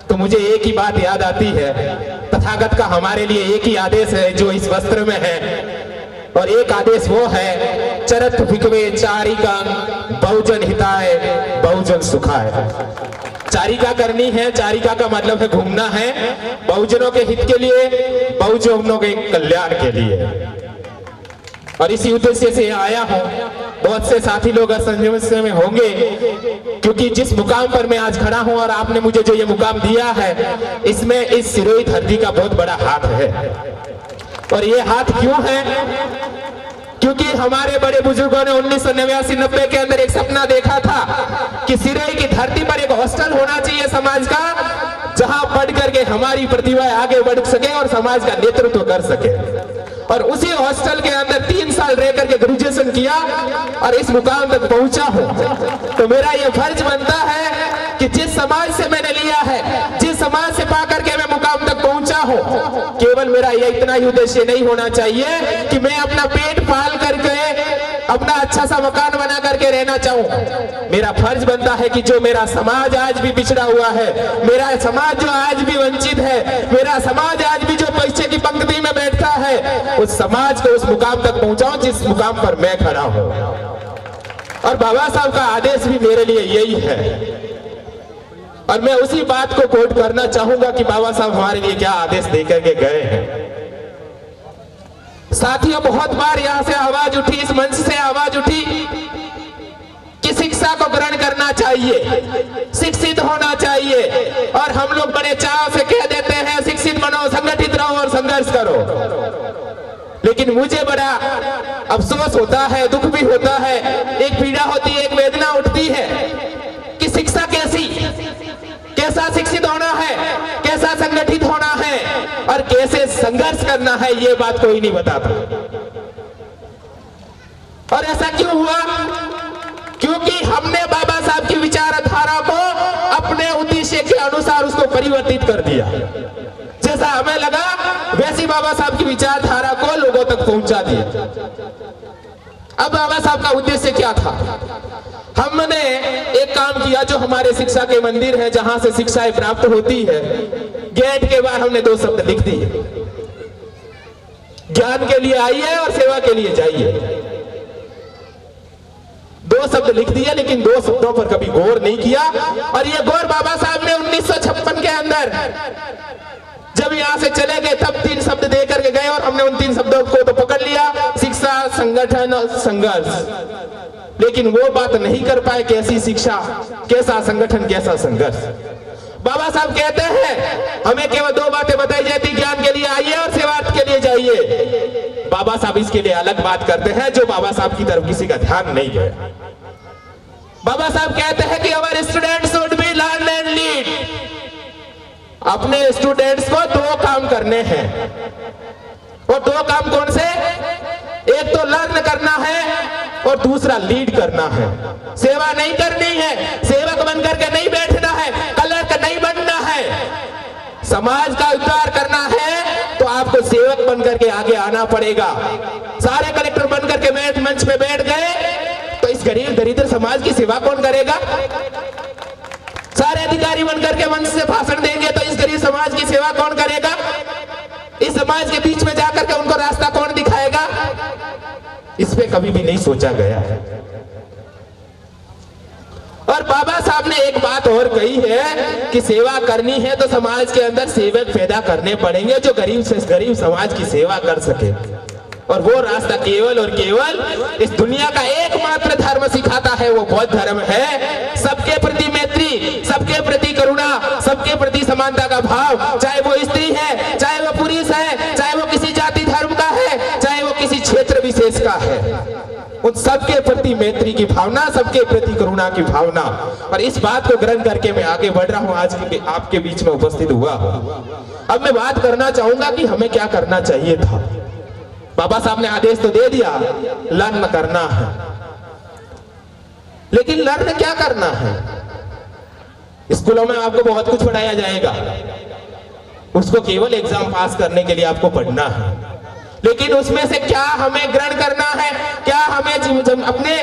तो मुझे एक ही बात याद आती है, तथागत का हमारे लिए एक ही आदेश है जो इस वस्त्र में है, और एक आदेश वो है चरत भिगवे चारिका बहुजन हिताय बहुजन सुखाय। चारिका करनी है, चारिका का मतलब है घूमना है, बहुजनों के हित के लिए, बहुजनों के कल्याण के लिए। और इसी उद्देश्य से आया हूं। बहुत से साथी लोग असमंजस में होंगे, क्योंकि जिस मुकाम पर मैं आज खड़ा हूं और आपने मुझे जो ये मुकाम दिया है, इसमें इस सिरोही धरती का बहुत बड़ा हाथ है। और ये हाथ क्यों है? क्योंकि हमारे बड़े बुजुर्गों ने 1989-90 के अंदर एक सपना देखा था कि सिरोही की धरती पर एक हॉस्टल होना चाहिए समाज का, जहां पढ़ करके हमारी प्रतिभा आगे बढ़ सके और समाज का नेतृत्व कर सके। और उसी हॉस्टल के अंदर 3 साल रह करके ग्रेजुएशन किया और इस मुकाम तक पहुंचा हूं। तो मेरा ये फर्ज बनता है कि जिस समाज से मैंने लिया है, जिस समाज से पा करके मैं मुकाम तक पहुंचा हूं, केवल मेरा ये इतना ही उद्देश्य नहीं होना चाहिए कि मैं अपना पेट पाल करके अपना अच्छा सा मकान बना करके रहना चाहूं। मेरा फर्ज बनता है कि जो मेरा समाज आज भी पिछड़ा हुआ है, मेरा समाज जो आज भी वंचित है, मेरा समाज आज भी जो पीछे की पंक्ति में बैठता है, उस समाज को उस मुकाम तक पहुंचाऊं जिस मुकाम पर मैं खड़ा हूं। और बाबा साहब का आदेश भी मेरे लिए यही है, और मैं उसी बात को कोट करना चाहूंगा कि बाबा साहब हमारे लिए क्या आदेश देकर के गए हैं। साथियों, बहुत बार यहां से आवाज उठी, इस मंच से आवाज उठी कि शिक्षा को ग्रहण करना चाहिए, शिक्षित होना चाहिए, और हम लोग बड़े चाव से कह देते हैं शिक्षित बनो, संगठित रहो और संघर्ष करो। लेकिन मुझे बड़ा अफसोस होता है, दुख भी होता है, एक पीड़ा होती है, एक वेदना उठती है कि शिक्षा कैसा शिक्षित होना है, कैसा संगठित होना है और कैसे संघर्ष करना है, ये बात कोई नहीं बताता। और ऐसा क्यों हुआ? क्योंकि हमने बाबा साहब की विचारधारा को अपने उद्देश्य के अनुसार उसको परिवर्तित कर दिया। जैसा हमें लगा वैसी बाबा साहब की विचारधारा को लोगों तक पहुंचा दिया। अब बाबा साहब का उद्देश्य क्या था? हमने एक काम किया, जो हमारे शिक्षा के मंदिर हैं, जहां से शिक्षाएं प्राप्त होती है, गेट के बाहर हमने 2 शब्द लिख दिए, ज्ञान के लिए आइए और सेवा के लिए जाइए। 2 शब्द लिख दिए, लेकिन 2 शब्दों पर कभी गौर नहीं किया। और ये गौर बाबा साहब ने 1956 के अंदर जब यहां से चले गए, तब 3 शब्द दे करके गए, और हमने उन 3 शब्दों को तो पकड़ लिया, शिक्षा, संगठन और संघर्ष। लेकिन वो बात नहीं कर पाए, कैसी शिक्षा, कैसा संगठन, कैसा संघर्ष। बाबा साहब कहते हैं हमें केवल 2 बातें बताई जाती, ज्ञान के लिए आइए और सेवार्थ के लिए जाइए। बाबा साहब इसके लिए अलग बात करते हैं, जो बाबा साहब की तरफ किसी का ध्यान नहीं गया। बाबा साहब कहते हैं कि अवर students should be learn and lead. अपने स्टूडेंट्स को 2 काम करने हैं, और 2 काम कौन से? एक तो लर्न करना है और दूसरा लीड करना है। सेवा नहीं करनी है, सेवक बनकर के नहीं बैठना है, क्लर्क नहीं बनना है। समाज का उद्धार करना है तो आपको सेवक बनकर के आगे आना पड़ेगा। सारे कलेक्टर बनकर के मंच पे बैठ गए तो इस गरीब दरिद्र समाज की सेवा कौन करेगा? सारे अधिकारी बनकर के मंच से भाषण देंगे तो इस गरीब समाज की सेवा कौन करेगा? इस समाज के बीच में जाकर के उनको रास्ता कौन दिखाएगा? इस पे कभी भी नहीं सोचा गया है। और बाबा साहब ने एक बात और कही है कि सेवा करनी है तो समाज के अंदर सेवक पैदा करने पड़ेंगे जो गरीब से गरीब समाज की सेवा कर सके। और वो रास्ता केवल और केवल इस दुनिया का एकमात्र धर्म सिखाता है, वो बौद्ध धर्म है। सबके प्रति मैत्री, सबके प्रति करुणा, सबके प्रति समानता का भाव, चाहे वो स्त्री है, चाहे वो पुरुष है, चाहे वो किसी जाति धर्म का है, चाहे वो किसी क्षेत्र विशेष का है, उन सबके प्रति मैत्री की भावना, सबके प्रति करुणा की भावना। और इस बात को ग्रहण करके मैं आगे बढ़ रहा हूं, आज आपके बीच में उपस्थित हुआ हूं। अब मैं बात करना चाहूंगा कि हमें क्या करना चाहिए था। बाबा साहब ने आदेश तो दे दिया, लर्न करना है, लेकिन लर्न क्या करना है? स्कूलों में आपको बहुत कुछ पढ़ाया जाएगा, उसको केवल एग्जाम पास करने के लिए आपको पढ़ना है, लेकिन उसमें से क्या हमें ग्रहण करना है, क्या हमें अपने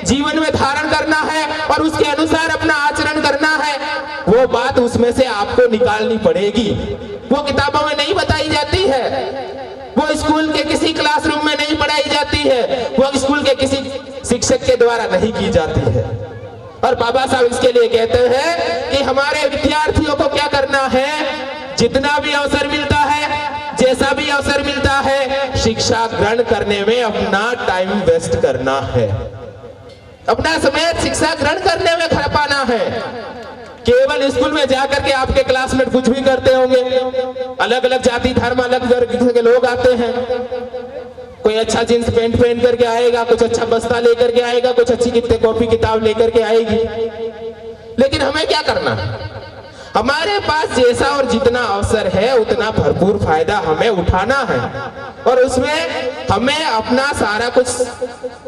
जीवन में धारण करना है और उसके अनुसार अपना आचरण करना है, वो बात उसमें से आपको निकालनी पड़ेगी। वो किताबों में नहीं बताई जाती है, वो स्कूल के किसी क्लासरूम में नहीं पढ़ाई जाती है, वो स्कूल के किसी शिक्षक के द्वारा नहीं की जाती है। और बाबा साहब इसके लिए कहते हैं कि हमारे विद्यार्थियों को क्या करना है, जितना भी अवसर मिलता है, जैसा भी अवसर मिलता है, शिक्षा ग्रहण करने में अपना टाइम वेस्ट करना है, अपना समय शिक्षा ग्रहण करने में खपाना है। केवल स्कूल में जाकर के आपके क्लासमेट कुछ भी करते होंगे, अलग अलग जाति धर्म अलग वर्ग के लोग आते हैं, कोई अच्छा जींस पैंट पहन करके आएगा, कुछ अच्छा बस्ता लेकर के आएगा, कुछ अच्छी कॉपी किताब लेकर के आएगी, लेकिन हमें क्या करना है? हमारे पास जैसा और जितना अवसर है उतना भरपूर फायदा हमें उठाना है और उसमें हमें अपना सारा कुछ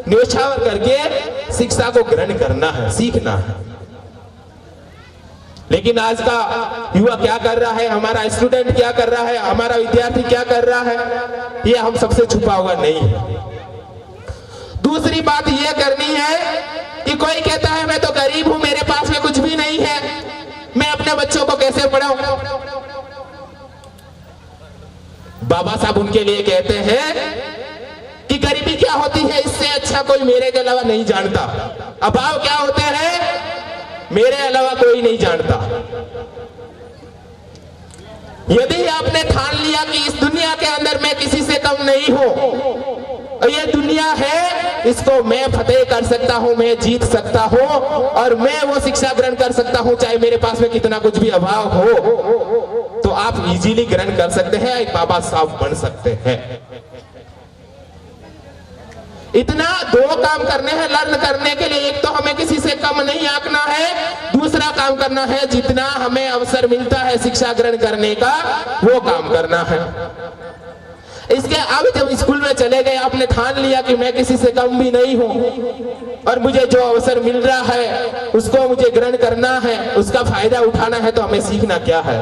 न्योछावर करके शिक्षा को ग्रहण करना है, सीखना है। लेकिन आज का युवा क्या कर रहा है, हमारा स्टूडेंट क्या कर रहा है, हमारा विद्यार्थी क्या कर रहा है, ये हम सबसे छुपा हुआ नहीं है। दूसरी बात ये करनी है कि कोई कहता है मैं तो गरीब हूं, मेरे पास में कुछ भी नहीं है, मैं अपने बच्चों को कैसे पढ़ाऊं? बाबा साहब उनके लिए कहते हैं कि गरीबी क्या होती है इससे अच्छा कोई मेरे के अलावा नहीं जानता, अभाव क्या होते हैं मेरे अलावा कोई नहीं जानता। यदि आपने ठान लिया कि इस दुनिया के अंदर मैं किसी से कम नहीं हूं, और ये दुनिया है, इसको मैं फतेह कर सकता हूं, मैं जीत सकता हूं और मैं वो शिक्षा ग्रहण कर सकता हूं, चाहे मेरे पास में कितना कुछ भी अभाव हो, तो आप इजीली ग्रहण कर सकते हैं, एक बाबा साहब बन सकते हैं। इतना दो काम करने हैं लर्न करने के लिए, एक तो हमें किसी से कम नहीं आंकना है, दूसरा काम करना है जितना हमें अवसर मिलता है शिक्षा ग्रहण करने का वो काम करना है। इसके अब जब स्कूल में चले गए, आपने ठान लिया कि मैं किसी से कम भी नहीं हूं और मुझे जो अवसर मिल रहा है उसको मुझे ग्रहण करना है, उसका फायदा उठाना है, तो हमें सीखना क्या है?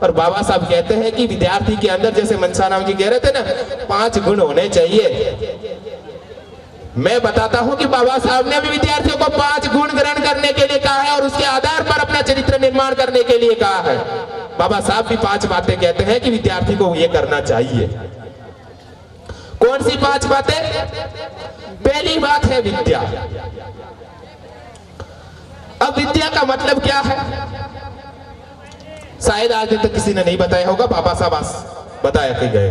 और बाबा साहब कहते हैं कि विद्यार्थी के अंदर, जैसे मनसाराम जी कह रहे थे ना, 5 गुण होने चाहिए। मैं बताता हूं कि बाबा साहब ने भी विद्यार्थियों को 5 गुण ग्रहण करने के लिए कहा है और उसके आधार पर अपना चरित्र निर्माण करने के लिए कहा है। बाबा साहब भी 5 बातें कहते हैं कि विद्यार्थी को ये करना चाहिए। कौन सी 5 बातें? पहली बात है विद्या। अब विद्या का मतलब क्या है? शायद आज तक किसी ने नहीं बताया होगा, बाबा साहब बताया के गए।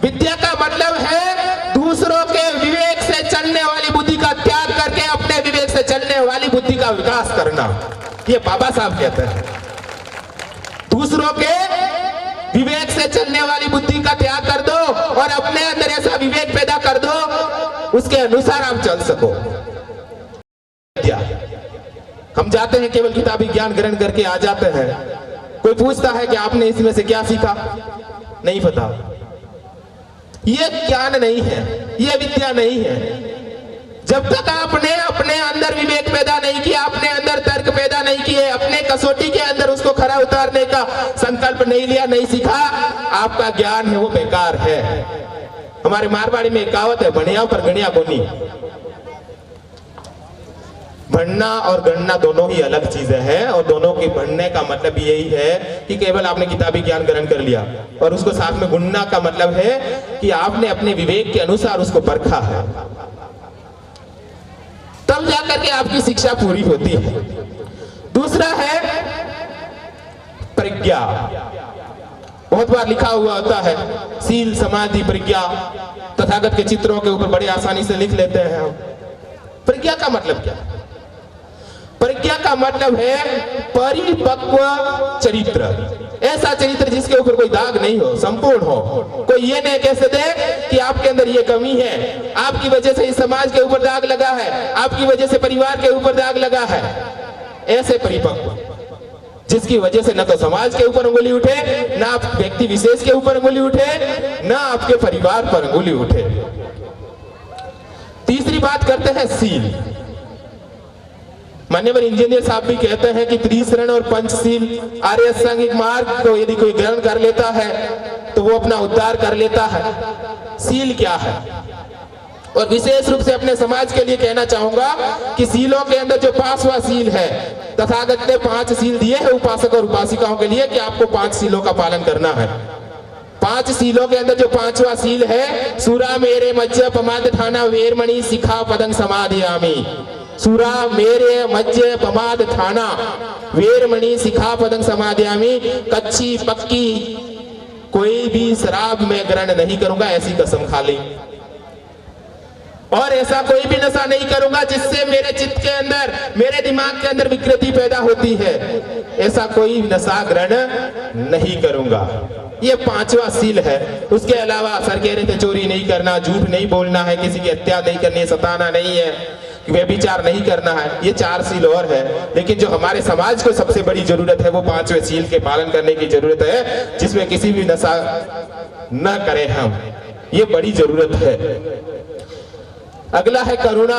विद्या का मतलब है दूसरों के विवेक से चलने वाली बुद्धि का त्याग करके अपने विवेक से चलने वाली बुद्धि का विकास करना, ये बाबा साहब कहते हैं। दूसरों के विवेक से चलने वाली बुद्धि का त्याग कर दो और अपने अंदर ऐसा विवेक पैदा कर दो, उसके अनुसार आप चल सको। हम जाते हैं केवल किताबी ज्ञान ग्रहण करके आ जाते हैं, कोई पूछता है कि आपने इसमें से क्या सीखा, नहीं पता। ये ज्ञान नहीं है, ये विद्या नहीं है। जब तक आपने अपने अंदर विवेक पैदा नहीं किया, अपने अंदर तर्क पैदा नहीं किए, अपने कसौटी के अंदर उसको खरा उतारने का संकल्प नहीं लिया, नहीं सीखा, आपका ज्ञान है वो बेकार है। हमारे मारवाड़ी में एक कहावत है, बढ़िया पर गणिया कोनी। बढ़ना और गणना दोनों ही अलग चीजें हैं और दोनों के बढ़ने का मतलब यही है कि केवल आपने किताबी ज्ञान ग्रहण कर लिया और उसको साथ में गुणना का मतलब है कि आपने अपने विवेक के अनुसार उसको परखा है, तब तब जाकर के आपकी शिक्षा पूरी होती है। दूसरा है प्रज्ञा। बहुत बार लिखा हुआ होता है शील समाधि प्रज्ञा, तथागत के चित्रों के ऊपर बड़े आसानी से लिख लेते हैं हम। प्रज्ञा का मतलब क्या है? प्रज्ञा का मतलब है परिपक्व चरित्र, ऐसा चरित्र जिसके ऊपर कोई दाग नहीं हो, संपूर्ण हो। कोई ये नहीं कह सकते कि आपके अंदर ये कमी है, आपकी वजह से इस समाज के ऊपर दाग लगा है, आपकी वजह से परिवार के ऊपर दाग लगा है। ऐसे परिपक्व जिसकी वजह से न तो समाज के ऊपर अंगुली उठे, ना आप व्यक्ति विशेष के ऊपर अंगुली उठे, ना आपके परिवार पर अंगुली उठे। तीसरी बात करते हैं शील। मान्यवर इंजीनियर साहब भी कहते हैं कि त्रिशरण और पंचशील आर्य सांघिक मार्ग को यदि कोई ग्रहण कर लेता है तो वो अपना उद्धार कर लेता है। शील क्या है? और विशेष रूप से अपने समाज के लिए कहना चाहूंगा कि शीलों के अंदर जो 5वां शील है, तथागत ने 5 शील दिए हैं उपासक और उपासिकाओं के लिए कि आपको 5 शीलों का पालन करना है। 5 शीलों के अंदर जो 5वां शील है, सुरा मेरे मज्ज पमाद ठाना वेरमणि शिखा पदं समाधियामि। सुरा मेरे मज्ज पमाद ठाना वेरमणि शिखा पदं समाधियामि। कच्ची पक्की कोई भी शराब में ग्रहण नहीं करूंगा, ऐसी कसम खा ली। और ऐसा कोई भी नशा नहीं करूंगा जिससे मेरे चित्त के अंदर, मेरे दिमाग के अंदर विकृति पैदा होती है, ऐसा कोई नशा ग्रहण नहीं करूंगा। ये 5वां शील है। उसके अलावा सर कह रहे थे चोरी नहीं करना, झूठ नहीं बोलना है, किसी की हत्या नहीं करनी है, सताना नहीं है, व्यभिचार नहीं करना है। ये 4 शील और है, लेकिन जो हमारे समाज को सबसे बड़ी जरूरत है वो 5वें शील के पालन करने की जरूरत है, जिसमें किसी भी नशा न करें हम। ये बड़ी जरूरत है। अगला है करुणा।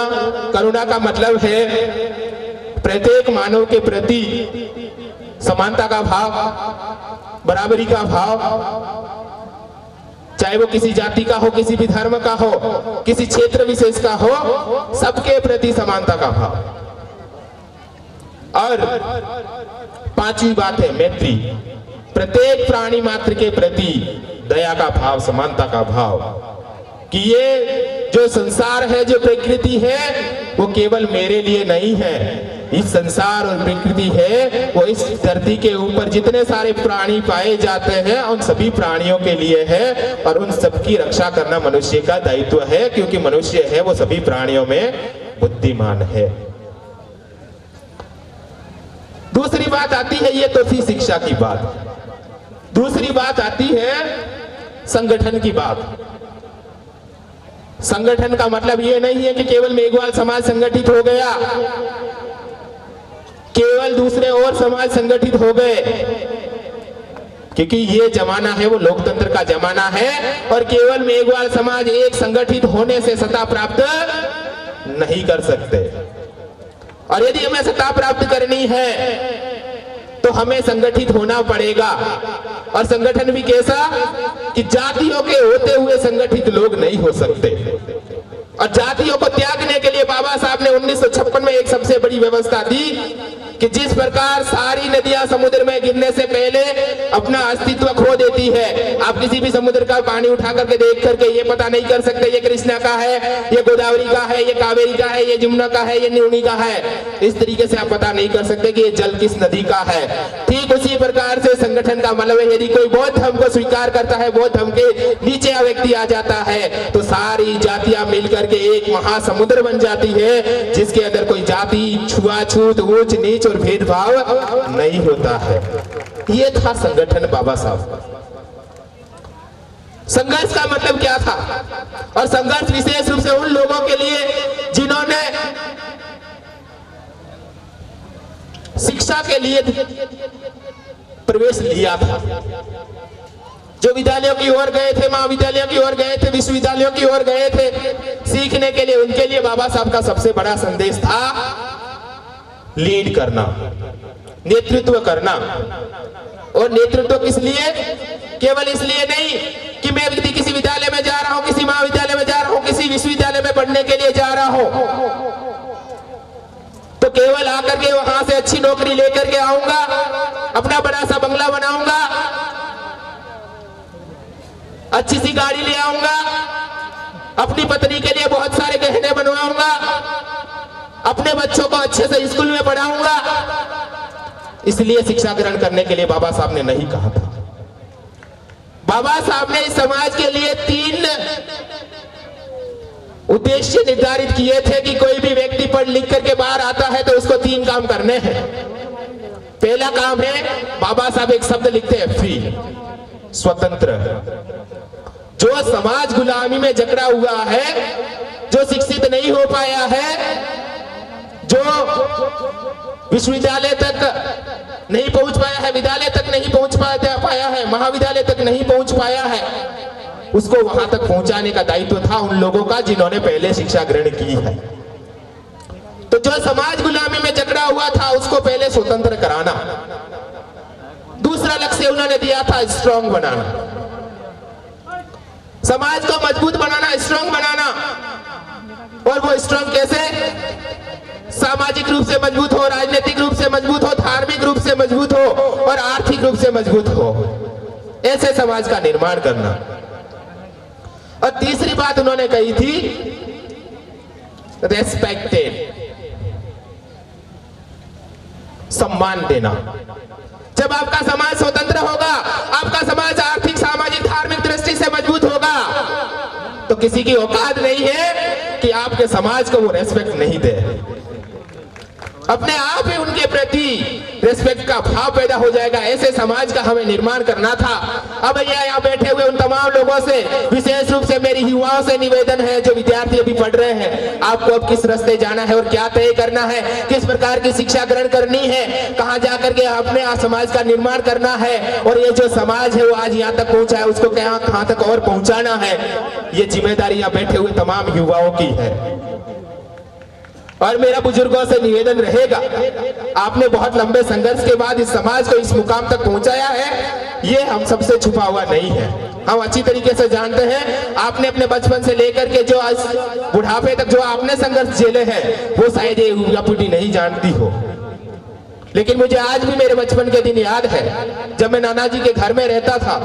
करुणा का मतलब है प्रत्येक मानव के प्रति समानता का भाव, बराबरी का भाव, चाहे वो किसी जाति का हो, किसी भी धर्म का हो, किसी क्षेत्र विशेष का हो, सबके प्रति समानता का भाव। और 5वीं बात है मैत्री। प्रत्येक प्राणी मात्र के प्रति दया का भाव, समानता का भाव, कि ये जो संसार है, जो प्रकृति है, वो केवल मेरे लिए नहीं है। इस संसार और प्रकृति है वो इस धरती के ऊपर जितने सारे प्राणी पाए जाते हैं उन सभी प्राणियों के लिए है, और उन सबकी रक्षा करना मनुष्य का दायित्व है, क्योंकि मनुष्य है वो सभी प्राणियों में बुद्धिमान है। दूसरी बात आती है, ये तो थी शिक्षा की बात। दूसरी बात आती है संगठन की बात। संगठन का मतलब ये नहीं है कि केवल मेघवाल समाज संगठित हो गया, केवल दूसरे और समाज संगठित हो गए, क्योंकि ये जमाना है वो लोकतंत्र का जमाना है, और केवल मेघवाल समाज एक संगठित होने से सत्ता प्राप्त नहीं कर सकते। और यदि हमें सत्ता प्राप्त करनी है तो हमें संगठित होना पड़ेगा। और संगठन भी कैसा कि जातियों के होते हुए संगठित लोग नहीं हो सकते। और जातियों को त्यागने के लिए बाबा साहब ने 1956 में एक सबसे बड़ी व्यवस्था दी कि जिस प्रकार सारी नदियां समुद्र में गिरने से पहले अपना अस्तित्व खो देती है, आप किसी भी समुद्र का पानी उठा करके देख करके ये पता नहीं कर सकते ये कृष्णा का है, ये गोदावरी का है, ये कावेरी का है, ये जमुना का है, ये न्यूनी का है। इस तरीके से आप पता नहीं कर सकते कि ये जल किस नदी का है। ठीक उसी प्रकार से संगठन का मतलब है, यदि कोई बौद्ध धर्म को स्वीकार करता है, बौद्ध धर्म के नीचे व्यक्ति आ जाता है, तो सारी जातियां मिलकर के एक महासमुद्र बन जाती है, जिसके अंदर कोई जाति, छुआछूत, ऊंच नीच और भेदभाव नहीं होता है। ये था संगठन बाबा साहब। संघर्ष का मतलब क्या था? और संघर्ष विशेष रूप से उन लोगों के लिए जिन्होंने शिक्षा के लिए प्रवेश लिया था, जो विद्यालयों की ओर गए थे, महाविद्यालयों की ओर गए थे, विश्वविद्यालयों की ओर गए थे सीखने के लिए, उनके लिए बाबा साहब का सबसे बड़ा संदेश था लीड करना, नेतृत्व करना। और नेतृत्व किस लिए? केवल इसलिए नहीं कि मैं व्यक्ति किसी विद्यालय में जा रहा हूं, किसी महाविद्यालय में जा रहा हूं, किसी विश्वविद्यालय में पढ़ने के लिए जा रहा हूं तो केवल आकर के वहां से अच्छी नौकरी लेकर के आऊंगा, अपना बड़ा सा बंगला बनाऊंगा, अच्छी सी गाड़ी ले आऊंगा, अपनी पत्नी के लिए बहुत सारे गहने बनवाऊंगा, इसलिए शिक्षा ग्रहण करने के लिए बाबा साहब ने नहीं कहा था। बाबा साहब ने इस समाज के लिए 3 उद्देश्य निर्धारित किए थे कि कोई भी व्यक्ति पढ़ लिख करके बाहर आता है तो उसको 3 काम करने हैं। पहला काम है, बाबा साहब एक शब्द लिखते हैं, फ्री, स्वतंत्र। जो समाज गुलामी में जकड़ा हुआ है, जो शिक्षित नहीं हो पाया है, जो विश्वविद्यालय तक नहीं पहुंच पाया है, विद्यालय तक नहीं पहुंच पाया है, महाविद्यालय तक नहीं पहुंच पाया है, उसको वहां तक पहुंचाने का दायित्व था उन लोगों का जिन्होंने पहले शिक्षा ग्रहण की है। तो जो समाज गुलामी में जकड़ा हुआ था उसको पहले स्वतंत्र कराना। दूसरा लक्ष्य उन्होंने दिया था स्ट्रांग बनाना, समाज को मजबूत बनाना, स्ट्रांग बनाना। और वो स्ट्रांग कैसे? सामाजिक रूप से मजबूत हो, राजनीतिक रूप से मजबूत हो, धार्मिक रूप से मजबूत हो और आर्थिक रूप से मजबूत हो, ऐसे समाज का निर्माण करना। और तीसरी बात उन्होंने कही थी, रेस्पेक्टेड, सम्मान देना। जब आपका समाज स्वतंत्र होगा, आपका समाज आर्थिक, सामाजिक, धार्मिक दृष्टि से मजबूत होगा, तो किसी की औकात नहीं है कि आपके समाज को वो रेस्पेक्ट नहीं दे। अपने आप ही उनके प्रति रेस्पेक्ट का भाव पैदा हो जाएगा। ऐसे समाज का हमें निर्माण करना था। अब यहाँ बैठे हुए उन तमाम लोगों से, विशेष रूप से मेरी युवाओं से निवेदन है, जो विद्यार्थी अभी पढ़ रहे हैं, आपको अब किस रास्ते जाना है और क्या तय करना है, किस प्रकार की शिक्षा ग्रहण करनी है, कहाँ जाकर के अपने समाज का निर्माण करना है, और ये जो समाज है वो आज यहाँ तक पहुंचा है, उसको कहाँ तक और पहुंचाना है, ये जिम्मेदारी यहाँ बैठे हुए तमाम युवाओं की है। और मेरा बुजुर्गों से निवेदन रहेगा, आपने बहुत लंबे संघर्ष के बाद इस समाज को इस मुकाम तक पहुंचाया है, ये हम सबसे छुपा हुआ नहीं है। हम अच्छी तरीके से जानते हैं, आपने अपने बचपन से लेकर के जो आज बुढ़ापे तक जो आपने संघर्ष झेले हैं, वो शायद ये युवा पीढ़ी नहीं जानती हो। लेकिन मुझे आज भी मेरे बचपन के दिन याद है, जब मैं नाना जी के घर में रहता था,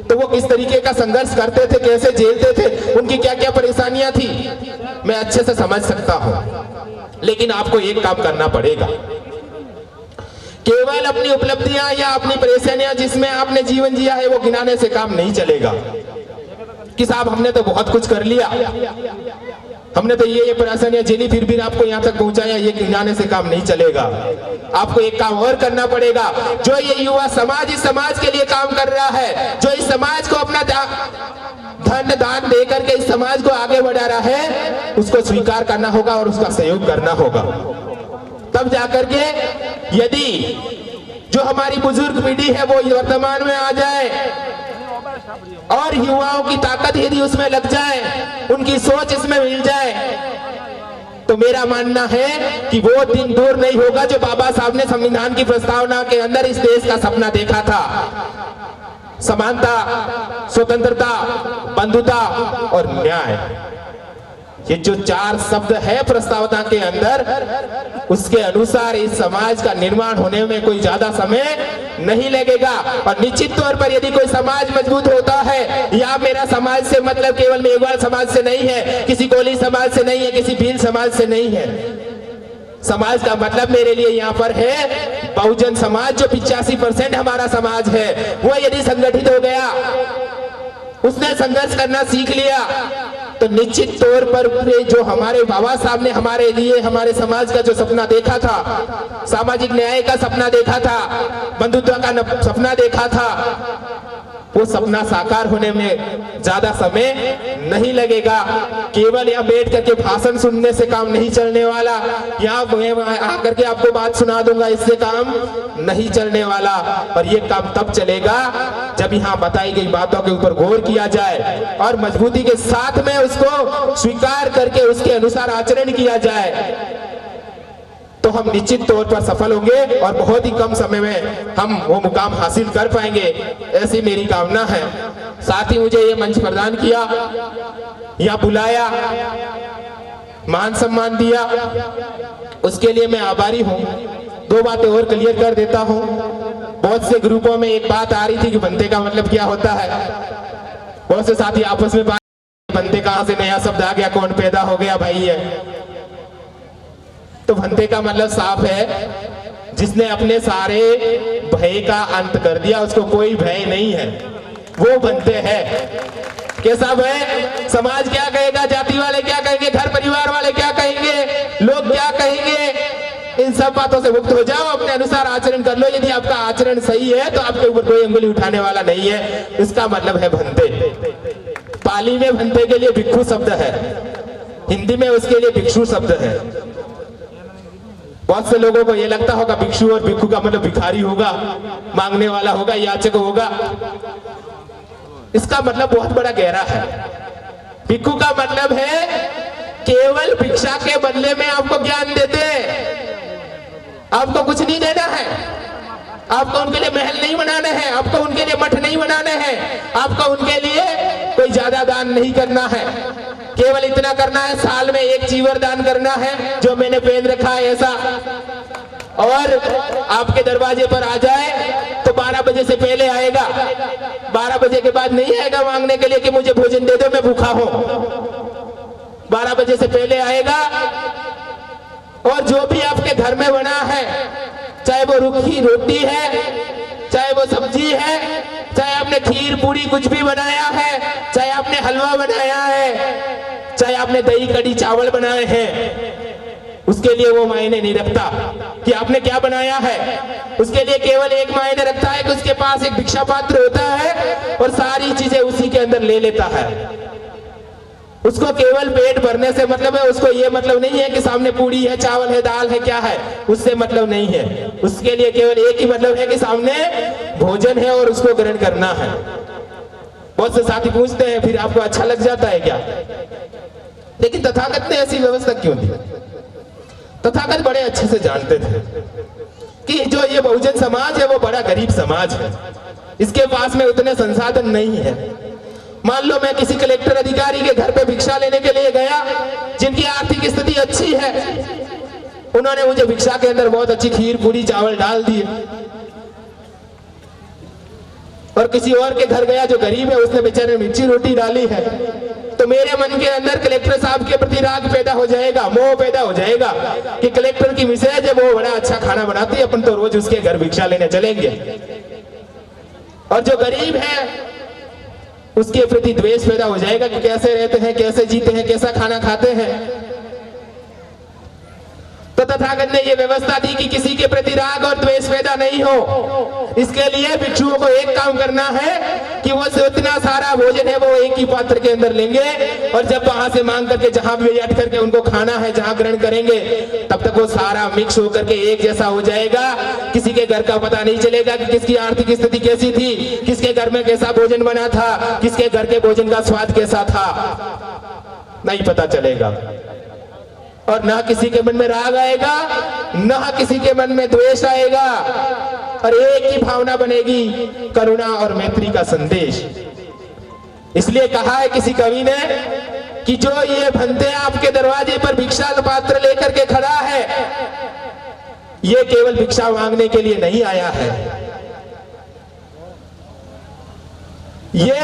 तो वो किस तरीके का संघर्ष करते थे, कैसे झेलते थे, उनकी क्या क्या परेशानियां थी, मैं अच्छे से समझ सकता हूं। लेकिन आपको एक काम करना पड़ेगा, केवल अपनी उपलब्धियां या अपनी परेशानियां जिसमें आपने जीवन जिया है वो गिनाने से काम नहीं चलेगा कि साहब हमने तो बहुत कुछ कर लिया, हमने तो ये परेशानियां झेली, फिर भी आपको यहाँ तक पहुंचाया, ये गिनाने से काम नहीं चलेगा। आपको एक काम और करना पड़ेगा। जो ये युवा समाज इस समाज के लिए काम कर रहा है, जो इस समाज को अपना धन दान दे करके इस समाज को आगे बढ़ा रहा है, उसको स्वीकार करना होगा और उसका सहयोग करना होगा। तब जाकर के यदि जो हमारी बुजुर्ग पीढ़ी है वो वर्तमान में आ जाए और युवाओं की ताकत यदि उसमें लग जाए, उनकी सोच इसमें मिल जाए, तो मेरा मानना है कि वो दिन दूर नहीं होगा जो बाबा साहब ने संविधान की प्रस्तावना के अंदर इस देश का सपना देखा था। समानता, स्वतंत्रता, बंधुता और न्याय, ये जो 4 शब्द है प्रस्तावना के अंदर, उसके अनुसार इस समाज का निर्माण होने में कोई ज्यादा समय नहीं लगेगा। और निश्चित तौर पर यदि कोई समाज मजबूत होता है, या मेरा समाज से मतलब केवल मेघवाल समाज से नहीं है, किसी कोली समाज से नहीं है, किसी भील समाज से नहीं है, समाज का मतलब मेरे लिए यहाँ पर है बहुजन समाज, जो 85% हमारा समाज है, वो यदि संगठित हो गया, उसने संघर्ष करना सीख लिया, तो निश्चित तौर पर जो हमारे बाबा साहब ने हमारे लिए, हमारे समाज का जो सपना देखा था, सामाजिक न्याय का सपना देखा था, बंधुत्व का सपना देखा था, वो सपना साकार होने में ज्यादा समय नहीं लगेगा। केवल यहाँ बैठ करके भाषण सुनने से काम नहीं चलने वाला, यहाँ आकर के आपको बात सुना दूंगा, इससे काम नहीं चलने वाला। और ये काम तब चलेगा जब यहाँ बताई गई बातों के ऊपर गौर किया जाए और मजबूती के साथ में उसको स्वीकार करके उसके अनुसार आचरण किया जाए, तो हम निश्चित तौर पर सफल होंगे और बहुत ही कम समय में हम वो मुकाम हासिल कर पाएंगे, ऐसी मेरी कामना है। साथ ही मुझे ये मंच प्रदान किया, यहाँ बुलाया, मान सम्मान दिया, उसके लिए मैं आभारी हूँ। 2 बातें और क्लियर कर देता हूँ। बहुत से ग्रुपों में एक बात आ रही थी कि बनते का मतलब क्या होता है। बहुत से साथी आपस में बात, बनते कहाँ से नया शब्द आ गया, कौन पैदा हो गया भाई है। तो भंते का मतलब साफ है, जिसने अपने सारे भय का अंत कर दिया, उसको कोई भय नहीं है, वो बनते हैं। कैसा भय? समाज क्या कहेगा, जाति वाले क्या कहेंगे, घर परिवार वाले क्या कहेंगे, लोग क्या कहेंगे, इन सब बातों से मुक्त हो जाओ, अपने अनुसार आचरण कर लो। यदि आपका आचरण सही है तो आपके ऊपर कोई अंगुली उठाने वाला नहीं है। इसका मतलब है भंते। पाली में भंते के लिए भिक्षु शब्द है, हिंदी में उसके लिए भिक्षु शब्द है। बहुत से लोगों को यह लगता होगा भिक्षु और भिक्षु का मतलब भिखारी होगा, मांगने वाला होगा, याचक होगा। इसका मतलब बहुत बड़ा गहरा है। भिक्षु का मतलब है केवल भिक्षा के बदले में आपको ज्ञान देते हैं, आपको कुछ नहीं देना है, आपको उनके लिए महल नहीं बनाने हैं, आपको उनके लिए मठ नहीं बनाने हैं, आपको उनके लिए कोई ज्यादा दान नहीं करना है। केवल इतना करना है, साल में एक चीवर दान करना है जो मैंने पहन रखा है ऐसा, और आपके दरवाजे पर आ जाए तो 12 बजे से पहले आएगा, 12 बजे के बाद नहीं आएगा मांगने के लिए कि मुझे भोजन दे दो मैं भूखा हूं। 12 बजे से पहले आएगा और जो भी आपके घर में बना है, चाहे वो रूखी रोटी है, चाहे वो सब्जी है, चाहे आपने खीर पूरी कुछ भी बनाया है, चाहे आपने हलवा बनाया है, चाहे आपने दही कड़ी चावल बनाए हैं, उसके लिए वो मायने नहीं रखता कि आपने क्या बनाया है। उसके लिए केवल एक मायने रखता है कि उसके पास एक भिक्षा पात्र होता है और सारी चीजें उसी के अंदर ले लेता है। उसको केवल पेट भरने से मतलब है, उसको ये मतलब नहीं है कि सामने पूड़ी है, चावल है, दाल है, क्या है, उससे मतलब नहीं है। उसके लिए केवल एक ही मतलब है कि सामने भोजन है और उसको ग्रहण करना है। बहुत से साथी पूछते हैं फिर आपको अच्छा लग जाता है क्या? लेकिन तथागत ने ऐसी व्यवस्था क्यों दी? तथागत बड़े अच्छे से जानते थे कि जो ये बहुजन समाज है वो बड़ा गरीब समाज है, इसके पास में उतने संसाधन नहीं है। मान लो मैं किसी कलेक्टर अधिकारी के घर पे भिक्षा लेने के लिए गया, जिनकी आर्थिक स्थिति अच्छी है, उन्होंने मुझे भिक्षा के अंदर बहुत अच्छी खीर पूरी चावल डाल दिए, और किसी और के घर गया जो गरीब है, उसने बेचारे मिर्ची रोटी डाली है, तो मेरे मन के अंदर कलेक्टर साहब के प्रति राग पैदा हो जाएगा, मोह पैदा हो जाएगा कि कलेक्टर की मिसेज है वो बड़ा अच्छा खाना बनाती है, अपन तो रोज उसके घर भिक्षा लेने चलेंगे। और जो गरीब है उसके प्रति द्वेष पैदा हो जाएगा कि कैसे रहते हैं, कैसे जीते हैं, कैसा खाना खाते हैं। तो तथागत ने यह व्यवस्था दी कि किसी के प्रति राग और द्वेष पैदा नहीं हो। इसके लिए भिक्षुओं को एक काम करना है कि वो इतना सारा भोजन है वो एक ही पात्र के अंदर लेंगे, और जब वहां से मांग करके जहां भी बैठ करके उनको खाना है, जहां ग्रहण करेंगे, तब तक वो सारा मिक्स होकर के एक जैसा हो जाएगा। किसी के घर का पता नहीं चलेगा कि किसकी आर्थिक स्थिति कैसी थी, किसके घर में कैसा भोजन बना था, किसके घर के भोजन का स्वाद कैसा था, नहीं पता चलेगा। और ना किसी के मन में राग आएगा, ना किसी के मन में द्वेष आएगा, और एक ही भावना बनेगी, करुणा और मैत्री का संदेश। इसलिए कहा है किसी कवि ने कि जो ये भंते आपके दरवाजे पर भिक्षा पात्र लेकर के खड़ा है, ये केवल भिक्षा मांगने के लिए नहीं आया है, ये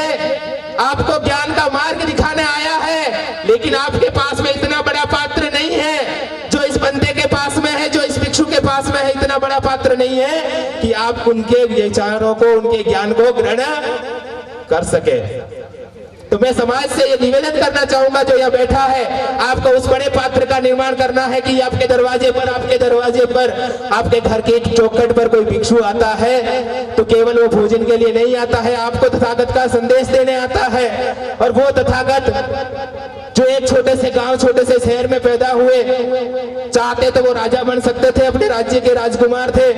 आपको ज्ञान का मार्ग दिखाने आया है। लेकिन आपके पास में इतना बड़ा पात्र नहीं है जो इस बंदे के पास में है, जो इस भिक्षु के पास में है, इतना बड़ा पात्र नहीं है कि आप उनके विचारों को, उनके ज्ञान को ग्रहण कर सके। तो मैं समाज से ये निवेदन करना चाहूंगा, जो यहाँ बैठा है, आपको उस बड़े पात्र का निर्माण करना है कि आपके दरवाजे पर, आपके घर के चौखट पर कोई भिक्षु आता है तो केवल वो भोजन के लिए नहीं आता है, आपको तथागत का संदेश देने आता है। और वो तथागत जो एक छोटे से गांव, छोटे से शहर में पैदा हुए, चाहते तो वो राजा बन सकते थे, अपने राज्य के राजकुमार थे,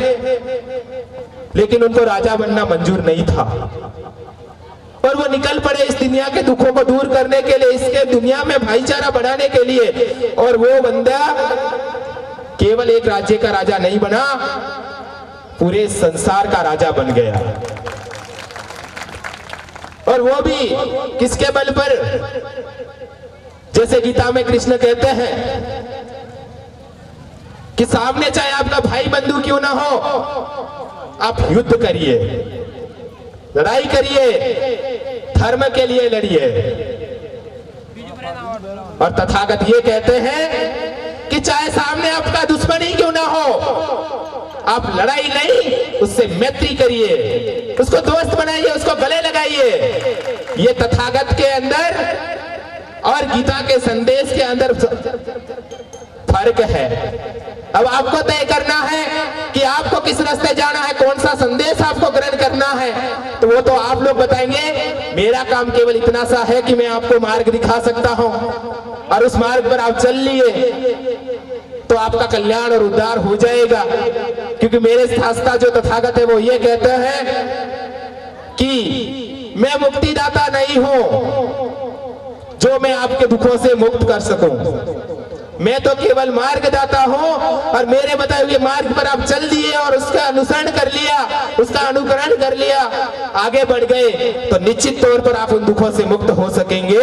लेकिन उनको राजा बनना मंजूर नहीं था, और वो निकल पड़े इस दुनिया के दुखों को दूर करने के लिए, इसके दुनिया में भाईचारा बढ़ाने के लिए। और वो बंदा केवल एक राज्य का राजा नहीं बना, पूरे संसार का राजा बन गया। और वो भी किसके बल पर? जैसे गीता में कृष्ण कहते हैं कि सामने चाहे आपका भाई बंधु क्यों ना हो, आप युद्ध करिए, लड़ाई करिए, धर्म के लिए लड़िए। और तथागत ये कहते हैं कि चाहे सामने आपका दुश्मन ही क्यों ना हो, आप लड़ाई नहीं, उससे मैत्री करिए, उसको दोस्त बनाइए, उसको गले लगाइए। ये तथागत के अंदर और गीता के संदेश के अंदर फर्क है। अब आपको तय करना है कि आपको किस रास्ते जाना है, कौन सा संदेश आपको ग्रहण करना है, तो वो तो आप लोग बताएंगे। मेरा काम केवल इतना सा है कि मैं आपको मार्ग दिखा सकता हूं, और उस मार्ग पर आप चल लिए तो आपका कल्याण और उद्धार हो जाएगा। क्योंकि मेरे शास्त्र जो तथागत है वो ये कहते हैं कि मैं मुक्तिदाता नहीं हूं जो मैं आपके दुखों से मुक्त कर सकूं, मैं तो केवल मार्गदाता हूं। और मेरे बताए हुए मार्ग पर आप चल दिए और उसका अनुसरण कर लिया, उसका अनुकरण कर लिया, आगे बढ़ गए, तो निश्चित तौर पर आप उन दुखों से मुक्त हो सकेंगे।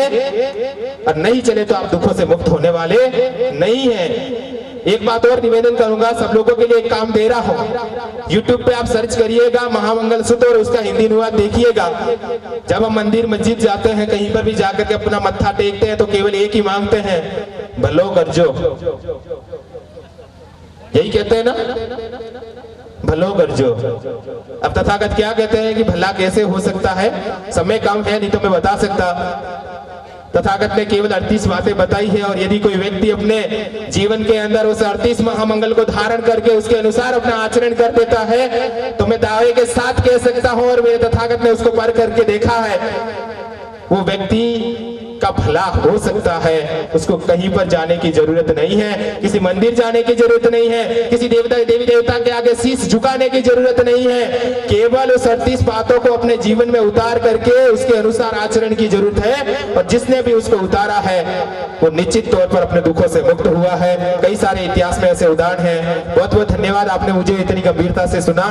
और नहीं चले तो आप दुखों से मुक्त होने वाले नहीं हैं। एक बात और निवेदन करूंगा, सब लोगों के लिए एक काम दे रहा हूं। YouTube पे आप सर्च करिएगा महामंगल सूत्र और उसका हिंदी अनुवाद देखिएगा। जब हम मंदिर मस्जिद जाते हैं, कहीं पर भी जाकर के अपना मत्था टेकते हैं, तो केवल एक ही मांगते हैं, भलो करजो। यही कहते हैं ना, भलो करजो। अब तथागत क्या कहते हैं कि भला कैसे हो सकता है, समय कम है नहीं तो मैं बता सकता। तथागत ने केवल 38 बातें बताई है, और यदि कोई व्यक्ति अपने जीवन के अंदर उस 38 महामंगल को धारण करके उसके अनुसार अपना आचरण कर देता है, तो मैं दावे के साथ कह सकता हूं, और मेरे तथागत ने उसको पर करके देखा है, वो व्यक्ति का भला हो सकता है। उसको कहीं पर जाने की जरूरत नहीं है, किसी मंदिर जाने की जरूरत नहीं है, किसी देवी देवता के आगे शीश झुकाने की जरूरत नहीं है। केवल उस 38 बातों को अपने जीवन में उतार करके उसके अनुसार आचरण की जरूरत है, और जिसने भी उसको उतारा है वो निश्चित तौर पर अपने दुखों से मुक्त हुआ है। कई सारे इतिहास में ऐसे उदाहरण हैं। बहुत बहुत धन्यवाद, आपने मुझे इतनी गंभीरता से सुना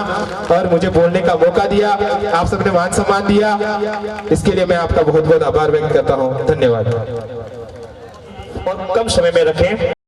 और मुझे बोलने का मौका दिया, आप सबने मान सम्मान दिया, इसके लिए मैं आपका बहुत बहुत आभार व्यक्त करता हूँ। धन्यवाद। और कम समय में रखें।